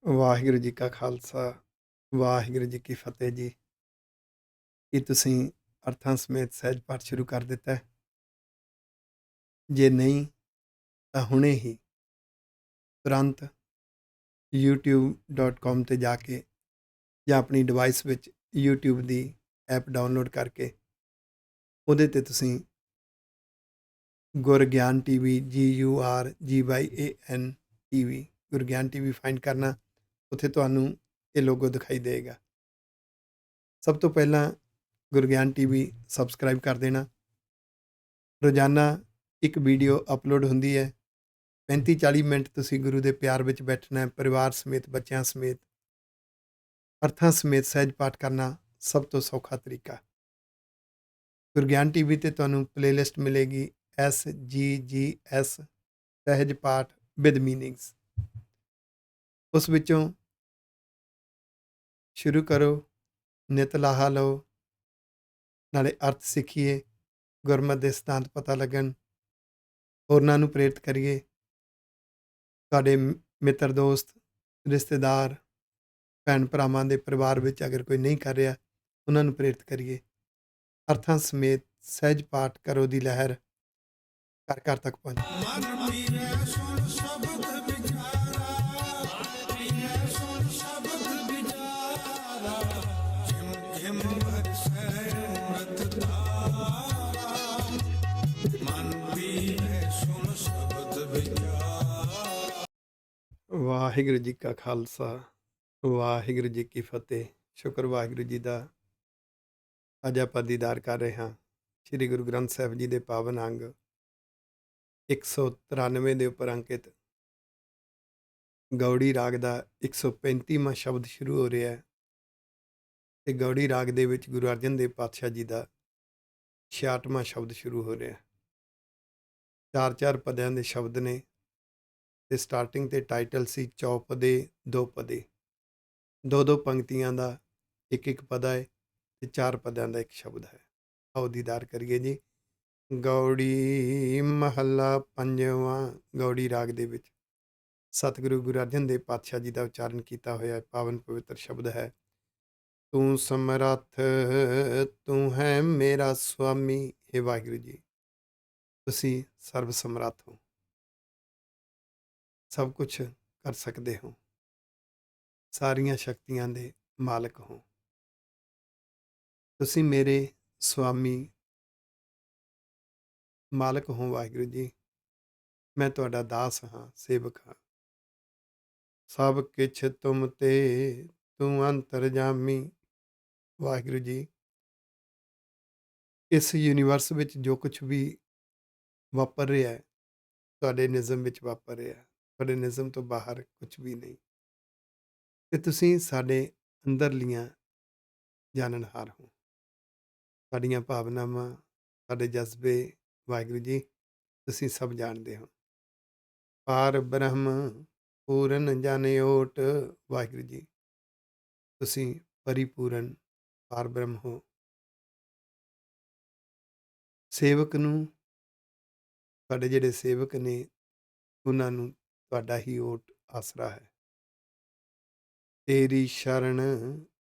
ਵਾਹਿਗੁਰੂ ਜੀ ਕਾ ਖਾਲਸਾ, ਵਾਹਿਗੁਰੂ ਜੀ ਕੀ ਫਤਿਹ ਜੀ। ਕੀ ਤੁਸੀਂ ਅਰਥਾਂ ਸਮੇਤ ਸਹਿਜ ਪਾਠ ਸ਼ੁਰੂ ਕਰ ਦਿੱਤਾ ਹੈ? ਜੇ ਨਹੀਂ ਤਾਂ ਹੁਣੇ ਹੀ ਤੁਰੰਤ youtube.com ਤੇ ਜਾ ਕੇ ਜਾਂ ਆਪਣੀ ਡਿਵਾਈਸ ਵਿੱਚ YouTube ਦੀ ਐਪ ਡਾਊਨਲੋਡ ਕਰਕੇ ਉਹਦੇ ਤੇ ਤੁਸੀਂ Gurgyan TV GURGYAN TV Gurgyan TV find ਕਰਨਾ। ਉੱਥੇ ਤੁਹਾਨੂੰ ਇਹ ਲੋਗੋ ਦਿਖਾਈ ਦੇਗਾ। ਸਭ ਤੋਂ ਪਹਿਲਾਂ ਗੁਰਗਿਆਨ ਟੀਵੀ ਸਬਸਕ੍ਰਾਈਬ ਕਰ ਦੇਣਾ। ਰੋਜ਼ਾਨਾ ਇੱਕ ਵੀਡੀਓ ਅਪਲੋਡ ਹੁੰਦੀ ਹੈ। 35-40 ਮਿੰਟ ਤੁਸੀਂ ਗੁਰੂ ਦੇ ਪਿਆਰ ਵਿੱਚ ਬੈਠਣਾ ਹੈ, ਪਰਿਵਾਰ ਸਮੇਤ, ਬੱਚਿਆਂ ਸਮੇਤ, ਅਰਥਾਂ ਸਮੇਤ ਸਹਿਜ ਪਾਠ ਕਰਨਾ ਸਭ ਤੋਂ ਸੌਖਾ ਤਰੀਕਾ। ਗੁਰਗਿਆਨ ਟੀਵੀ ਤੇ ਤੁਹਾਨੂੰ ਪਲੇਲਿਸਟ ਮਿਲੇਗੀ SGGS ਸਹਿਜ ਪਾਠ ਵਿਦ ਮੀਨਿੰਗਸ। ਉਸ ਵਿੱਚੋਂ ਸ਼ੁਰੂ ਕਰੋ, ਨਿਤ ਲਾਹਾ ਲਓ, ਨਾਲੇ ਅਰਥ ਸਿੱਖੀਏ, ਗੁਰਮਤਿ ਦੇ ਸਿਧਾਂਤ ਪਤਾ ਲੱਗਣ, ਹੋਰਨਾਂ ਨੂੰ ਪ੍ਰੇਰਿਤ ਕਰੀਏ। ਤੁਹਾਡੇ ਮਿੱਤਰ, ਦੋਸਤ, ਰਿਸ਼ਤੇਦਾਰ, ਭੈਣ ਭਰਾਵਾਂ ਦੇ ਪਰਿਵਾਰ ਵਿੱਚ ਅਗਰ ਕੋਈ ਨਹੀਂ ਕਰ ਰਿਹਾ, ਉਹਨਾਂ ਨੂੰ ਪ੍ਰੇਰਿਤ ਕਰੀਏ। ਅਰਥਾਂ ਸਮੇਤ ਸਹਿਜ ਪਾਠ ਕਰੋ ਦੀ ਲਹਿਰ ਘਰ ਘਰ ਤੱਕ ਪਹੁੰਚੇ। ਵਾਹਿਗੁਰੂ ਜੀ ਕਾ ਖਾਲਸਾ, ਵਾਹਿਗੁਰੂ ਜੀ ਕੀ ਫਤਿਹ। ਸ਼ੁਕਰ ਵਾਹਿਗੁਰੂ ਜੀ ਦਾ, ਅੱਜ ਆਪਾਂ ਦੀਦਾਰ ਕਰ ਰਹੇ ਹਾਂ ਸ੍ਰੀ ਗੁਰੂ ਗ੍ਰੰਥ ਸਾਹਿਬ ਜੀ ਦੇ ਪਾਵਨ ਅੰਗ 193 ਦੇ ਉੱਪਰ ਅੰਕਿਤ ਗੌੜੀ ਰਾਗ ਦਾ 135ਵਾਂ ਸ਼ਬਦ ਸ਼ੁਰੂ ਹੋ ਰਿਹਾ ਹੈ ਤੇ ਗੌੜੀ ਰਾਗ ਦੇ ਵਿੱਚ ਗੁਰੂ ਅਰਜਨ ਦੇਵ ਪਾਤਸ਼ਾਹ ਜੀ ਦਾ 66ਵਾਂ ਸ਼ਬਦ ਸ਼ੁਰੂ ਹੋ ਰਿਹਾ। 4-4 ਪਦਿਆਂ ਦੇ ਸ਼ਬਦ ਨੇ ਤੇ ਸਟਾਰਟਿੰਗ ਤੇ ਟਾਈਟਲ ਸੀ ਚੌਪਦੇ ਦੋ ਪਦੇ। ਦੋ ਪੰਕਤੀਆਂ ਦਾ ਇੱਕ ਪਦਾ ਹੈ ਤੇ 4 ਪਦਿਆਂ ਦਾ ਇੱਕ ਸ਼ਬਦ ਹੈ। ਆਓ ਦੀਦਾਰ ਕਰੀਏ ਜੀ। ਗੌੜੀ ਮਹੱਲਾ ਪੰਜਵਾਂ ਗੌੜੀ ਰਾਗ ਦੇ ਵਿੱਚ ਸਤਿਗੁਰੂ ਗੁਰੂ ਅਰਜਨ ਦੇਵ ਪਾਤਸ਼ਾਹ ਜੀ ਦਾ ਉਚਾਰਨ ਕੀਤਾ ਹੋਇਆ ਪਾਵਨ ਪਵਿੱਤਰ ਸ਼ਬਦ ਹੈ। ਤੂੰ ਸਮਰੱਥ, ਤੂੰ ਹੈ ਮੇਰਾ ਸੁਆਮੀ। ਹੇ ਵਾਹਿਗੁਰੂ ਜੀ, ਤੁਸੀਂ ਸਰਬ ਸਮਰੱਥ ਹੋ, ਸਭ ਕੁਝ ਕਰ ਸਕਦੇ ਹੋ, ਸਾਰੀਆਂ ਸ਼ਕਤੀਆਂ ਦੇ ਮਾਲਕ ਹੋ। ਤੁਸੀਂ ਮੇਰੇ ਸੁਆਮੀ, ਮਾਲਕ ਹੋ ਵਾਹਿਗੁਰੂ ਜੀ। ਮੈਂ ਤੁਹਾਡਾ ਦਾਸ ਹਾਂ, ਸੇਵਕ ਹਾਂ। ਸਭ ਕਿਛ ਤੁਮ ਤੇ, ਤੂੰ ਅੰਤਰਜਾਮੀ। ਵਾਹਿਗੁਰੂ ਜੀ, ਇਸ ਯੂਨੀਵਰਸ ਵਿੱਚ ਜੋ ਕੁਝ ਵੀ ਵਾਪਰ ਰਿਹਾ ਹੈ, ਤੁਹਾਡੇ ਨਿਜ਼ਮ ਵਿੱਚ ਵਾਪਰ ਰਿਹਾ। ਤੁਹਾਡੇ ਨਿਜ਼ਮ ਤੋਂ ਬਾਹਰ ਕੁਝ ਵੀ ਨਹੀਂ ਤੇ ਤੁਸੀਂ ਸਾਡੇ ਅੰਦਰਲੀਆਂ ਜਾਣਨਹਾਰ ਹੋ। ਸਾਡੀਆਂ ਭਾਵਨਾਵਾਂ, ਸਾਡੇ ਜਜ਼ਬੇ, ਵਾਹਿਗੁਰੂ ਜੀ ਤੁਸੀਂ ਸਭ ਜਾਣਦੇ ਹੋ। ਪਾਰ ਬ੍ਰਹਮ ਪੂਰਨ ਜਨ ਓਟ। ਵਾਹਿਗੁਰੂ ਜੀ, ਤੁਸੀਂ ਪਰਿਪੂਰਨ ਪਾਰ ਬ੍ਰਹਮ ਹੋ। ਸੇਵਕ ਨੂੰ, ਤੁਹਾਡੇ ਜਿਹੜੇ ਸੇਵਕ ਨੇ ਉਹਨਾਂ ਨੂੰ ਤੁਹਾਡਾ ਹੀ ਓਟ ਆਸਰਾ ਹੈ। ਤੇਰੀ ਸ਼ਰਨ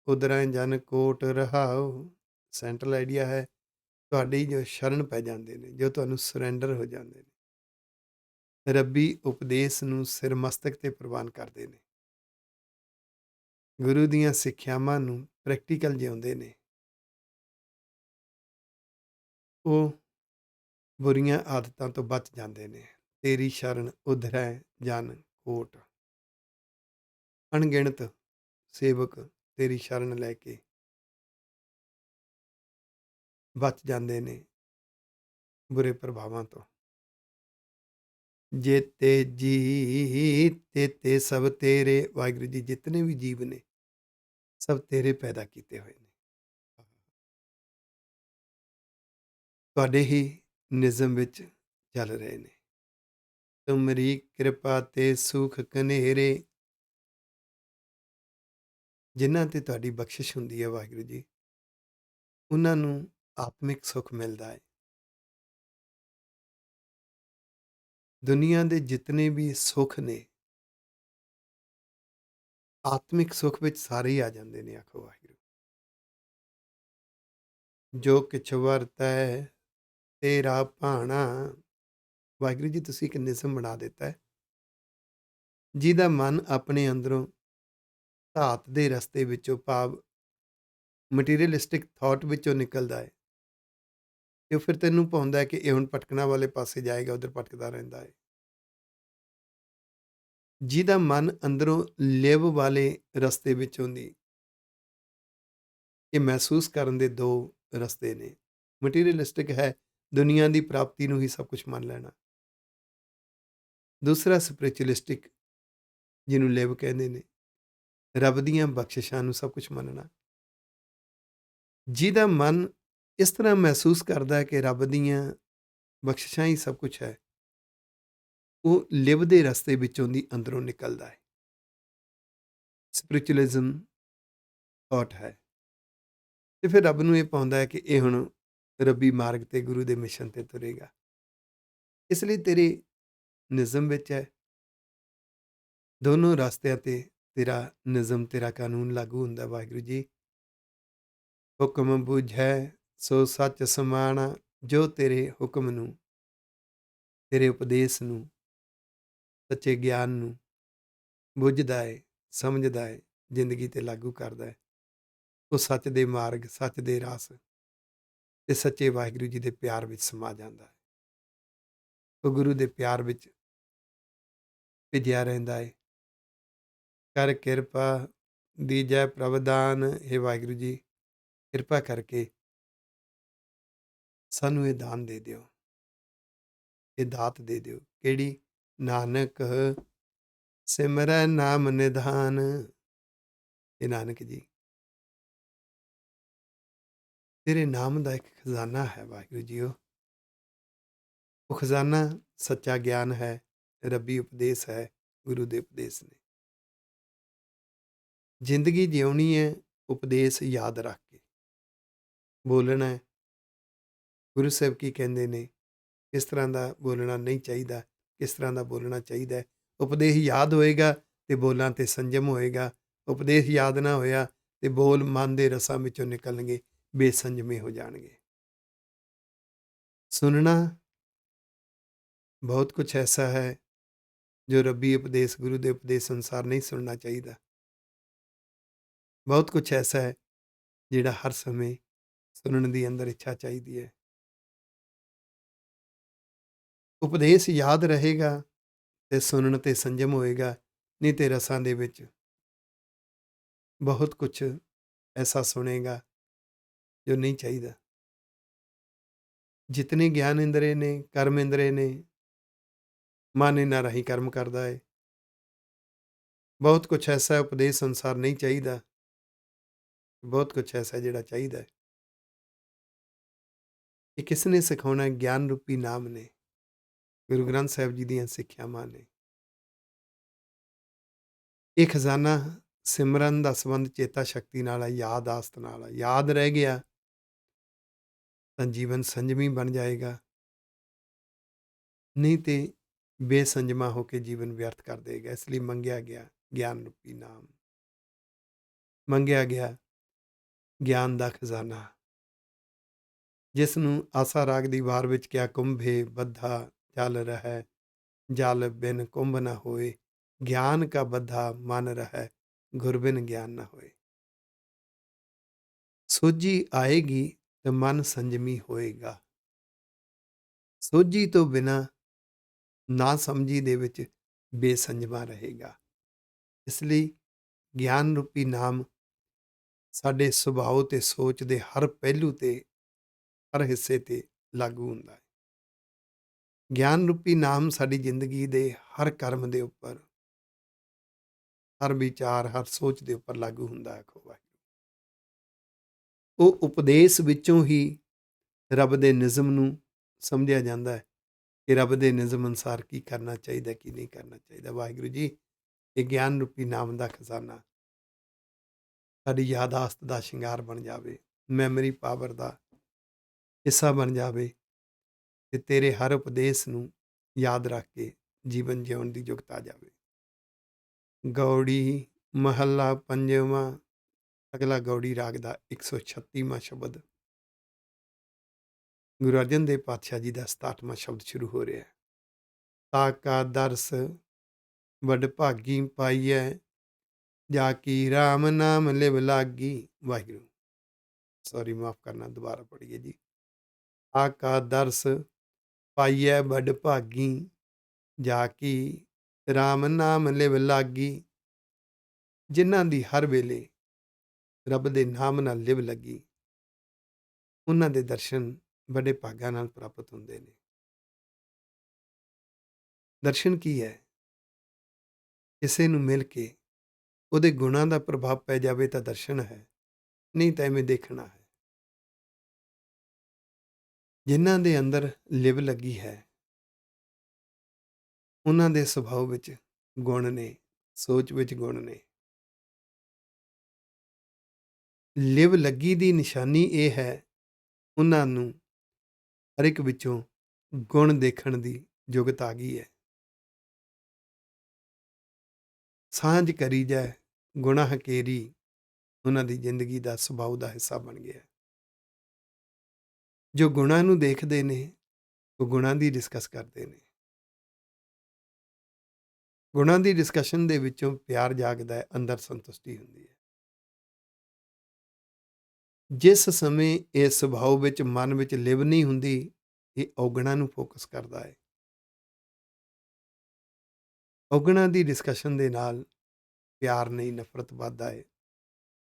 ਉਦਰੈ ਜਨ ਕੋਟ ਰਹਾਓ। ਸੈਂਟਰਲ ਆਈਡੀਆ ਹੈ, ਤੁਹਾਡੀ ਜੋ ਸ਼ਰਨ ਪੈ ਜਾਂਦੇ ਨੇ, ਜੋ ਤੁਹਾਨੂੰ ਸਰੈਂਡਰ ਹੋ ਜਾਂਦੇ ਨੇ, ਰੱਬੀ ਉਪਦੇਸ਼ ਨੂੰ ਸਿਰ ਮਸਤਕ ਤੇ ਪ੍ਰਵਾਨ ਕਰਦੇ ਨੇ, ਗੁਰੂ ਦੀਆਂ ਸਿੱਖਿਆਵਾਂ ਨੂੰ ਪ੍ਰੈਕਟੀਕਲ ਜਿਉਂਦੇ ਨੇ, ਉਹ ਬੁਰੀਆਂ ਆਦਤਾਂ ਤੋਂ ਬਚ ਜਾਂਦੇ ਨੇ। ਤੇਰੀ ਸ਼ਰਨ ਉਧਰੈ ਜਨ ਕੋਟ। ਅਣਗਿਣਤ ਸੇਵਕ ਤੇਰੀ ਸ਼ਰਨ ਲੈ ਕੇ ਬਚ ਜਾਂਦੇ ਨੇ ਬੁਰੇ ਪ੍ਰਭਾਵਾਂ ਤੋਂ। ਜੇਤੇ ਜੀ ਤੇਤੇ ਸਭ ਤੇਰੇ। ਵਾਹਿਗੁਰੂ ਜੀ, ਜਿਤਨੇ ਵੀ ਜੀਵ ਨੇ ਸਭ ਤੇਰੇ ਪੈਦਾ ਕੀਤੇ ਹੋਏ ਨੇ, ਤੁਹਾਡੇ ਹੀ ਨਿਜ਼ਮ ਵਿੱਚ ਚੱਲ ਰਹੇ ਨੇ। ਤੁਮਰੀ ਕਿਰਪਾ ਤੇ ਸੁਖ ਕਨੇਰੇ। ਜਿਨ੍ਹਾਂ ਤੇ ਤੁਹਾਡੀ ਬਖਸ਼ਿਸ਼ ਹੁੰਦੀ ਹੈ ਵਾਹਿਗੁਰੂ ਜੀ, ਉਹਨਾਂ ਨੂੰ ਆਤਮਿਕ ਸੁੱਖ ਮਿਲਦਾ ਹੈ। ਦੁਨੀਆ ਦੇ ਜਿਤਨੇ ਵੀ ਸੁੱਖ ਨੇ ਆਤਮਿਕ ਸੁੱਖ ਵਿੱਚ ਸਾਰੇ ਹੀ ਆ ਜਾਂਦੇ ਨੇ, ਆਖੋ ਵਾਹਿਗੁਰੂ। ਜੋ ਕਿਛ ਵਰਤੈ ਤੇਰਾ ਭਾਣਾ। ਵਾਹਿਗੁਰੂ ਜੀ, ਤੁਸੀਂ ਇੱਕ ਨਿਯਮ ਬਣਾ ਦਿੱਤਾ ਹੈ, ਜਿਹਦਾ ਮਨ ਆਪਣੇ ਅੰਦਰੋਂ ਧਾਤ ਦੇ ਰਸਤੇ ਵਿੱਚੋਂ, ਭਾਵ ਮਟੀਰੀਅਲਿਸਟਿਕ ਥਾਟ ਵਿੱਚੋਂ ਨਿਕਲਦਾ ਹੈ, ਤੇ ਉਹ ਫਿਰ ਤੈਨੂੰ ਪਾਉਂਦਾ ਹੈ ਕਿ ਇਹ ਹੁਣ ਭਟਕਣਾ ਵਾਲੇ ਪਾਸੇ ਜਾਏਗਾ, ਉਧਰ ਭਟਕਦਾ ਰਹਿੰਦਾ ਹੈ। ਜਿਹਦਾ ਮਨ ਅੰਦਰੋਂ ਲਿਵ ਵਾਲੇ ਰਸਤੇ ਵਿੱਚੋਂ ਦੀ, ਇਹ ਮਹਿਸੂਸ ਕਰਨ ਦੇ ਦੋ ਰਸਤੇ ਨੇ। ਮਟੀਰੀਅਲਿਸਟਿਕ ਹੈ, ਦੁਨੀਆ ਦੀ ਪ੍ਰਾਪਤੀ ਨੂੰ ਹੀ ਸਭ ਕੁਝ ਮੰਨ ਲੈਣਾ। ਦੂਸਰਾ ਸਪਿਰਿਚੁਅਲਿਸਟਿਕ, ਜਿਹਨੂੰ ਲਿਵ ਕਹਿੰਦੇ ਨੇ, ਰੱਬ ਦੀਆਂ ਬਖਸ਼ਿਸ਼ਾਂ ਨੂੰ ਸਭ ਕੁਝ ਮੰਨਣਾ। ਜਿਹਦਾ ਮਨ ਇਸ ਤਰ੍ਹਾਂ ਮਹਿਸੂਸ ਕਰਦਾ ਹੈ ਕਿ ਰੱਬ ਦੀਆਂ ਬਖਸ਼ਿਸ਼ਾਂ ਹੀ ਸਭ ਕੁਝ ਹੈ, ਉਹ ਲਿਵ ਦੇ ਰਸਤੇ ਵਿੱਚੋਂ ਦੀ ਅੰਦਰੋਂ ਨਿਕਲਦਾ ਹੈ। ਸਪਿਰਿਚੁਅਲਿਜ਼ਮ ਥਾਟ ਹੈ, ਤੇ ਫਿਰ ਰੱਬ ਨੂੰ ਇਹ ਪਾਉਂਦਾ ਹੈ ਕਿ ਇਹ ਹੁਣ ਰੱਬੀ ਮਾਰਗ ਤੇ, ਗੁਰੂ ਦੇ ਮਿਸ਼ਨ ਤੇ ਤੁਰੇਗਾ। ਇਸ ਲਈ ਤੇਰੇ ਨਿਜ਼ਮ ਵਿੱਚ ਹੈ, ਦੋਨੋਂ ਰਸਤਿਆਂ ਤੇ ਤੇਰਾ ਨਿਜ਼ਮ, ਤੇਰਾ ਕਾਨੂੰਨ ਲਾਗੂ ਹੁੰਦਾ। ਵਾਹਿਗੁਰੂ ਜੀ, ਹੁਕਮ ਬੁਝੈ ਸੋ ਸੱਚ ਸਮਾਣਾ। ਜੋ ਤੇਰੇ ਹੁਕਮ ਨੂੰ, ਤੇਰੇ ਉਪਦੇਸ਼ ਨੂੰ, ਸੱਚੇ ਗਿਆਨ ਨੂੰ ਬੁੱਝਦਾ ਹੈ, ਸਮਝਦਾ ਹੈ, ਜ਼ਿੰਦਗੀ ਤੇ ਲਾਗੂ ਕਰਦਾ ਹੈ, ਉਹ ਸੱਚ ਦੇ ਮਾਰਗ, ਸੱਚ ਦੇ ਰਾਸ ਤੇ ਸੱਚੇ ਵਾਹਿਗੁਰੂ ਜੀ ਦੇ ਪਿਆਰ ਵਿੱਚ ਸਮਾ ਜਾਂਦਾ ਹੈ। ਉਹ ਗੁਰੂ ਦੇ ਪਿਆਰ ਵਿੱਚ ਭਿੱਜਿਆ ਰਹਿੰਦਾ ਹੈ। ਕਰ ਕਿਰਪਾ ਦੀਜੈ ਪ੍ਰਭਦਾਨ। ਹੇ ਵਾਹਿਗੁਰੂ ਜੀ, ਕਿਰਪਾ ਕਰਕੇ ਸਾਨੂੰ ਇਹ ਦਾਨ ਦੇ ਦਿਓ, ਇਹ ਦਾਤ ਦੇ ਦਿਓ। ਕਿਹੜੀ? ਨਾਨਕ ਸਿਮਰੈ ਨਾਮ ਨਿਧਾਨ। ਇਹ ਨਾਨਕ ਜੀ, ਤੇਰੇ ਨਾਮ ਦਾ ਇੱਕ ਖਜ਼ਾਨਾ ਹੈ ਵਾਹਿਗੁਰੂ ਜੀ। ਉਹ ਖਜ਼ਾਨਾ ਸੱਚਾ ਗਿਆਨ ਹੈ, ਰੱਬੀ ਉਪਦੇਸ਼ ਹੈ, ਗੁਰੂ ਦੇ ਉਪਦੇਸ਼ ਨੇ। ਜ਼ਿੰਦਗੀ ਜਿਉਣੀ ਹੈ ਉਪਦੇਸ਼ ਯਾਦ ਰੱਖ ਕੇ, ਬੋਲਣਾ ਹੈ। ਗੁਰੂ ਸਾਹਿਬ ਕੀ ਕਹਿੰਦੇ ਨੇ, ਕਿਸ ਤਰ੍ਹਾਂ ਦਾ ਬੋਲਣਾ ਨਹੀਂ ਚਾਹੀਦਾ, ਕਿਸ ਤਰ੍ਹਾਂ ਦਾ ਬੋਲਣਾ ਚਾਹੀਦਾ ਹੈ। ਉਪਦੇਸ਼ ਯਾਦ ਹੋਏਗਾ ਤੇ ਬੋਲਾਂ ਤੇ ਸੰਜਮ ਹੋਏਗਾ। ਉਪਦੇਸ਼ ਯਾਦ ਨਾ ਹੋਇਆ ਤੇ ਬੋਲ ਮਨ ਦੇ ਰਸਾਂ ਵਿੱਚੋਂ ਨਿਕਲਣਗੇ, ਬੇਸੰਜਮੇ ਹੋ ਜਾਣਗੇ। ਸੁਣਨਾ ਬਹੁਤ ਕੁਝ ਐਸਾ ਹੈ ਜੋ ਰੱਬੀ ਉਪਦੇਸ਼, ਗੁਰੂ ਦੇ ਉਪਦੇਸ਼ ਅਨੁਸਾਰ ਨਹੀਂ ਸੁਣਨਾ ਚਾਹੀਦਾ। ਬਹੁਤ ਕੁਝ ਐਸਾ ਹੈ ਜਿਹੜਾ ਹਰ ਸਮੇਂ ਸੁਣਨ ਦੀ ਅੰਦਰ ਇੱਛਾ ਚਾਹੀਦੀ ਹੈ। ਉਪਦੇਸ਼ ਯਾਦ ਰਹੇਗਾ ਤੇ ਸੁਣਨ ਤੇ ਸੰਜਮ ਹੋਏਗਾ, ਨਹੀਂ ਤੇ ਰਸਾਂ ਦੇ ਵਿੱਚ ਬਹੁਤ ਕੁਝ ਐਸਾ ਸੁਣੇਗਾ ਜੋ ਨਹੀਂ ਚਾਹੀਦਾ। ਜਿਤਨੇ ਗਿਆਨ ਇੰਦਰੇ ਨੇ, ਕਰਮ ਇੰਦਰੇ ਨੇ, ਮਨ ਇਹਨਾਂ ਰਾਹੀਂ ਕਰਮ ਕਰਦਾ ਹੈ। ਬਹੁਤ ਕੁਝ ਐਸਾ ਉਪਦੇਸ਼ ਅਨੁਸਾਰ ਨਹੀਂ ਚਾਹੀਦਾ, ਬਹੁਤ ਕੁਝ ਐਸਾ ਜਿਹੜਾ ਚਾਹੀਦਾ ਹੈ। ਇਹ ਕਿਸ ਨੇ ਸਿਖਾਉਣਾ? ਗਿਆਨ ਰੂਪੀ ਨਾਮ ਨੇ, ਗੁਰੂ ਗ੍ਰੰਥ ਸਾਹਿਬ ਜੀ ਦੀਆਂ ਸਿੱਖਿਆਵਾਂ ਨੇ। ਇਹ ਖਜ਼ਾਨਾ ਸਿਮਰਨ ਦਾ ਸੰਬੰਧ ਚੇਤਾ ਸ਼ਕਤੀ ਨਾਲ ਹੈ, ਯਾਦ ਆਸਤ ਨਾਲ ਹੈ। ਯਾਦ ਰਹਿ ਗਿਆ ਤਾਂ ਜੀਵਨ ਸੰਜਮੀ ਬਣ ਜਾਏਗਾ, ਨਹੀਂ ਤੇ ਬੇਸੰਜਮਾ ਹੋ ਕੇ ਜੀਵਨ ਵਿਅਰਥ ਕਰ ਦੇਗਾ। ਇਸ ਲਈ ਮੰਗਿਆ ਗਿਆ ਗਿਆਨ ਰੂਪੀ ਨਾਮ, ਮੰਗਿਆ ਗਿਆ ਗਿਆਨ ਦਾ ਖਜ਼ਾਨਾ, ਜਿਸ ਨੂੰ ਆਸਾ ਰਾਗ ਦੀ ਵਾਰ ਵਿੱਚ ਕਿਹਾ, ਕੁੰਭੇ ਬੱਧਾ ਜਲ ਰਹਿ, ਜਲ ਬਿਨ ਕੁੰਭ ਨਾ ਹੋਏ। ਗਿਆਨ ਕਾ ਬੱਧਾ ਮਨ ਰਹਿ, ਗੁਰ ਬਿਨ ਗਿਆਨ ਨਾ ਹੋਏ। ਸੋਝੀ ਆਏਗੀ ਤੇ ਮਨ ਸੰਜਮੀ ਹੋਏਗਾ। ਸੋਝੀ ਤੋਂ ਬਿਨਾਂ ਨਾ ਸਮਝੀ ਦੇ ਵਿੱਚ ਬੇਸੰਜਮਾ ਰਹੇਗਾ। ਇਸ ਲਈ ਗਿਆਨ ਰੂਪੀ ਨਾਮ ਸਾਡੇ ਸੁਭਾਅ ਤੇ ਸੋਚ ਦੇ ਹਰ ਪਹਿਲੂ ਤੇ, ਹਰ ਹਿੱਸੇ ਤੇ ਲਾਗੂ ਹੁੰਦਾ ਹੈ। ਗਿਆਨ ਰੂਪੀ ਨਾਮ ਸਾਡੀ ਜ਼ਿੰਦਗੀ ਦੇ ਹਰ ਕਰਮ ਦੇ ਉੱਪਰ, ਹਰ ਵਿਚਾਰ, ਹਰ ਸੋਚ ਦੇ ਉੱਪਰ ਲਾਗੂ ਹੁੰਦਾ ਹੈ। ਉਹ ਉਪਦੇਸ਼ ਵਿੱਚੋਂ ਹੀ ਰੱਬ ਦੇ ਨਿਯਮ ਨੂੰ ਸਮਝਿਆ ਜਾਂਦਾ ਹੈ ਕਿ ਰੱਬ ਦੇ ਨਿਯਮ ਅਨੁਸਾਰ ਕੀ ਕਰਨਾ ਚਾਹੀਦਾ, ਕੀ ਨਹੀਂ ਕਰਨਾ ਚਾਹੀਦਾ। ਵਾਹਿਗੁਰੂ ਜੀ, ਇਹ ਗਿਆਨ ਰੂਪੀ ਨਾਮ ਦਾ ਖਜ਼ਾਨਾ ਸਾਡੀ ਯਾਦਾਸ਼ਤ ਦਾ ਸ਼ਿੰਗਾਰ ਬਣ ਜਾਵੇ, ਮੈਮਰੀ ਪਾਵਰ ਦਾ ਹਿੱਸਾ ਬਣ ਜਾਵੇ, ਤੇ ਤੇਰੇ ਹਰ ਉਪਦੇਸ਼ ਨੂੰ ਯਾਦ ਰੱਖ ਕੇ ਜੀਵਨ ਜਿਉਣ ਦੀ ਯੁਕਤ ਆ ਜਾਵੇ। ਗੌੜੀ ਮਹੱਲਾ ਪੰਜਵਾਂ, ਅਗਲਾ ਗੌੜੀ ਰਾਗ ਦਾ 136ਵਾਂ ਸ਼ਬਦ। ਗੁਰੂ ਅਰਜਨ ਦੇਵ ਪਾਤਸ਼ਾਹ ਜੀ ਦਾ 67ਵਾਂ ਸ਼ਬਦ ਸ਼ੁਰੂ ਹੋ ਰਿਹਾ ਹੈ। ਤਾ ਕਾ ਦਰਸ ਵਡ ਭਾਗੀ ਪਾਈਐ, ਜਾ ਕੀ ਰਾਮ ਨਾਮ ਲਿਵ ਲਾਗੀ। ਵਾਹਿਗੁਰੂ, ਸੌਰੀ, ਮਾਫ ਕਰਨਾ, ਦੁਬਾਰਾ ਪੜ੍ਹੀਏ ਜੀ। ਤਾ ਕਾ ਦਰਸ ਪਾਈਐ ਵਡ ਭਾਗੀ, ਜਾ ਕੀ ਰਾਮ ਨਾਮ ਲਿਵ ਲਾਗੀ। ਜਿਨ੍ਹਾਂ ਦੀ ਹਰ ਵੇਲੇ ਰੱਬ ਦੇ ਨਾਮ ਨਾਲ ਲਿਵ ਲੱਗੀ, ਉਹਨਾਂ ਦੇ ਦਰਸ਼ਨ ਬੜੇ ਭਾਗਾਂ ਨਾਲ ਪ੍ਰਾਪਤ ਹੁੰਦੇ ਨੇ। ਦਰਸ਼ਨ ਕੀ ਹੈ? ਕਿਸੇ ਨੂੰ ਮਿਲ ਕੇ ਉਹਦੇ ਗੁਣਾਂ ਦਾ ਪ੍ਰਭਾਵ ਪੈ ਜਾਵੇ ਤਾਂ ਦਰਸ਼ਨ ਹੈ, ਨਹੀਂ ਤਾਂ ਐਵੇਂ ਦੇਖਣਾ ਹੈ। ਜਿਨ੍ਹਾਂ ਦੇ ਅੰਦਰ ਲਿਵ ਲੱਗੀ ਹੈ, ਉਹਨਾਂ ਦੇ ਸੁਭਾਅ ਵਿੱਚ ਗੁਣ ਨੇ, ਸੋਚ ਵਿੱਚ ਗੁਣ ਨੇ। ਲਿਵ ਲੱਗੀ ਦੀ ਨਿਸ਼ਾਨੀ ਇਹ ਹੈ, ਉਹਨਾਂ ਨੂੰ ਹਰ ਇੱਕ ਵਿੱਚੋਂ ਗੁਣ ਦੇਖਣ ਦੀ ਜੁਗਤ ਆ ਗਈ ਹੈ। ਸਾਂਝ ਕਰੀ ਜਾਏ ਗੁਣਾ ਹਕੇਰੀ, ਉਹਨਾਂ ਦੀ ਜ਼ਿੰਦਗੀ ਦਾ ਸੁਭਾਅ ਦਾ ਹਿੱਸਾ ਬਣ ਗਿਆ। ਜੋ ਗੁਣਾਂ ਨੂੰ ਦੇਖਦੇ ਨੇ, ਉਹ ਗੁਣਾਂ ਦੀ ਡਿਸਕਸ ਕਰਦੇ ਨੇ। ਗੁਣਾਂ ਦੀ ਡਿਸਕਸ਼ਨ ਦੇ ਵਿੱਚੋਂ ਪਿਆਰ ਜਾਗਦਾ ਹੈ, ਅੰਦਰ ਸੰਤੁਸ਼ਟੀ ਹੁੰਦੀ ਹੈ। ਜਿਸ ਸਮੇਂ ਇਹ ਸੁਭਾਅ ਵਿੱਚ, ਮਨ ਵਿੱਚ ਲਿਵ ਨਹੀਂ ਹੁੰਦੀ, ਇਹ ਔਗਣਾਂ ਨੂੰ ਫੋਕਸ ਕਰਦਾ ਹੈ। ਔਗਣਾਂ ਦੀ ਡਿਸਕਸ਼ਨ ਦੇ ਨਾਲ ਪਿਆਰ ਨਹੀਂ, ਨਫ਼ਰਤ ਵੱਧਦਾ ਹੈ।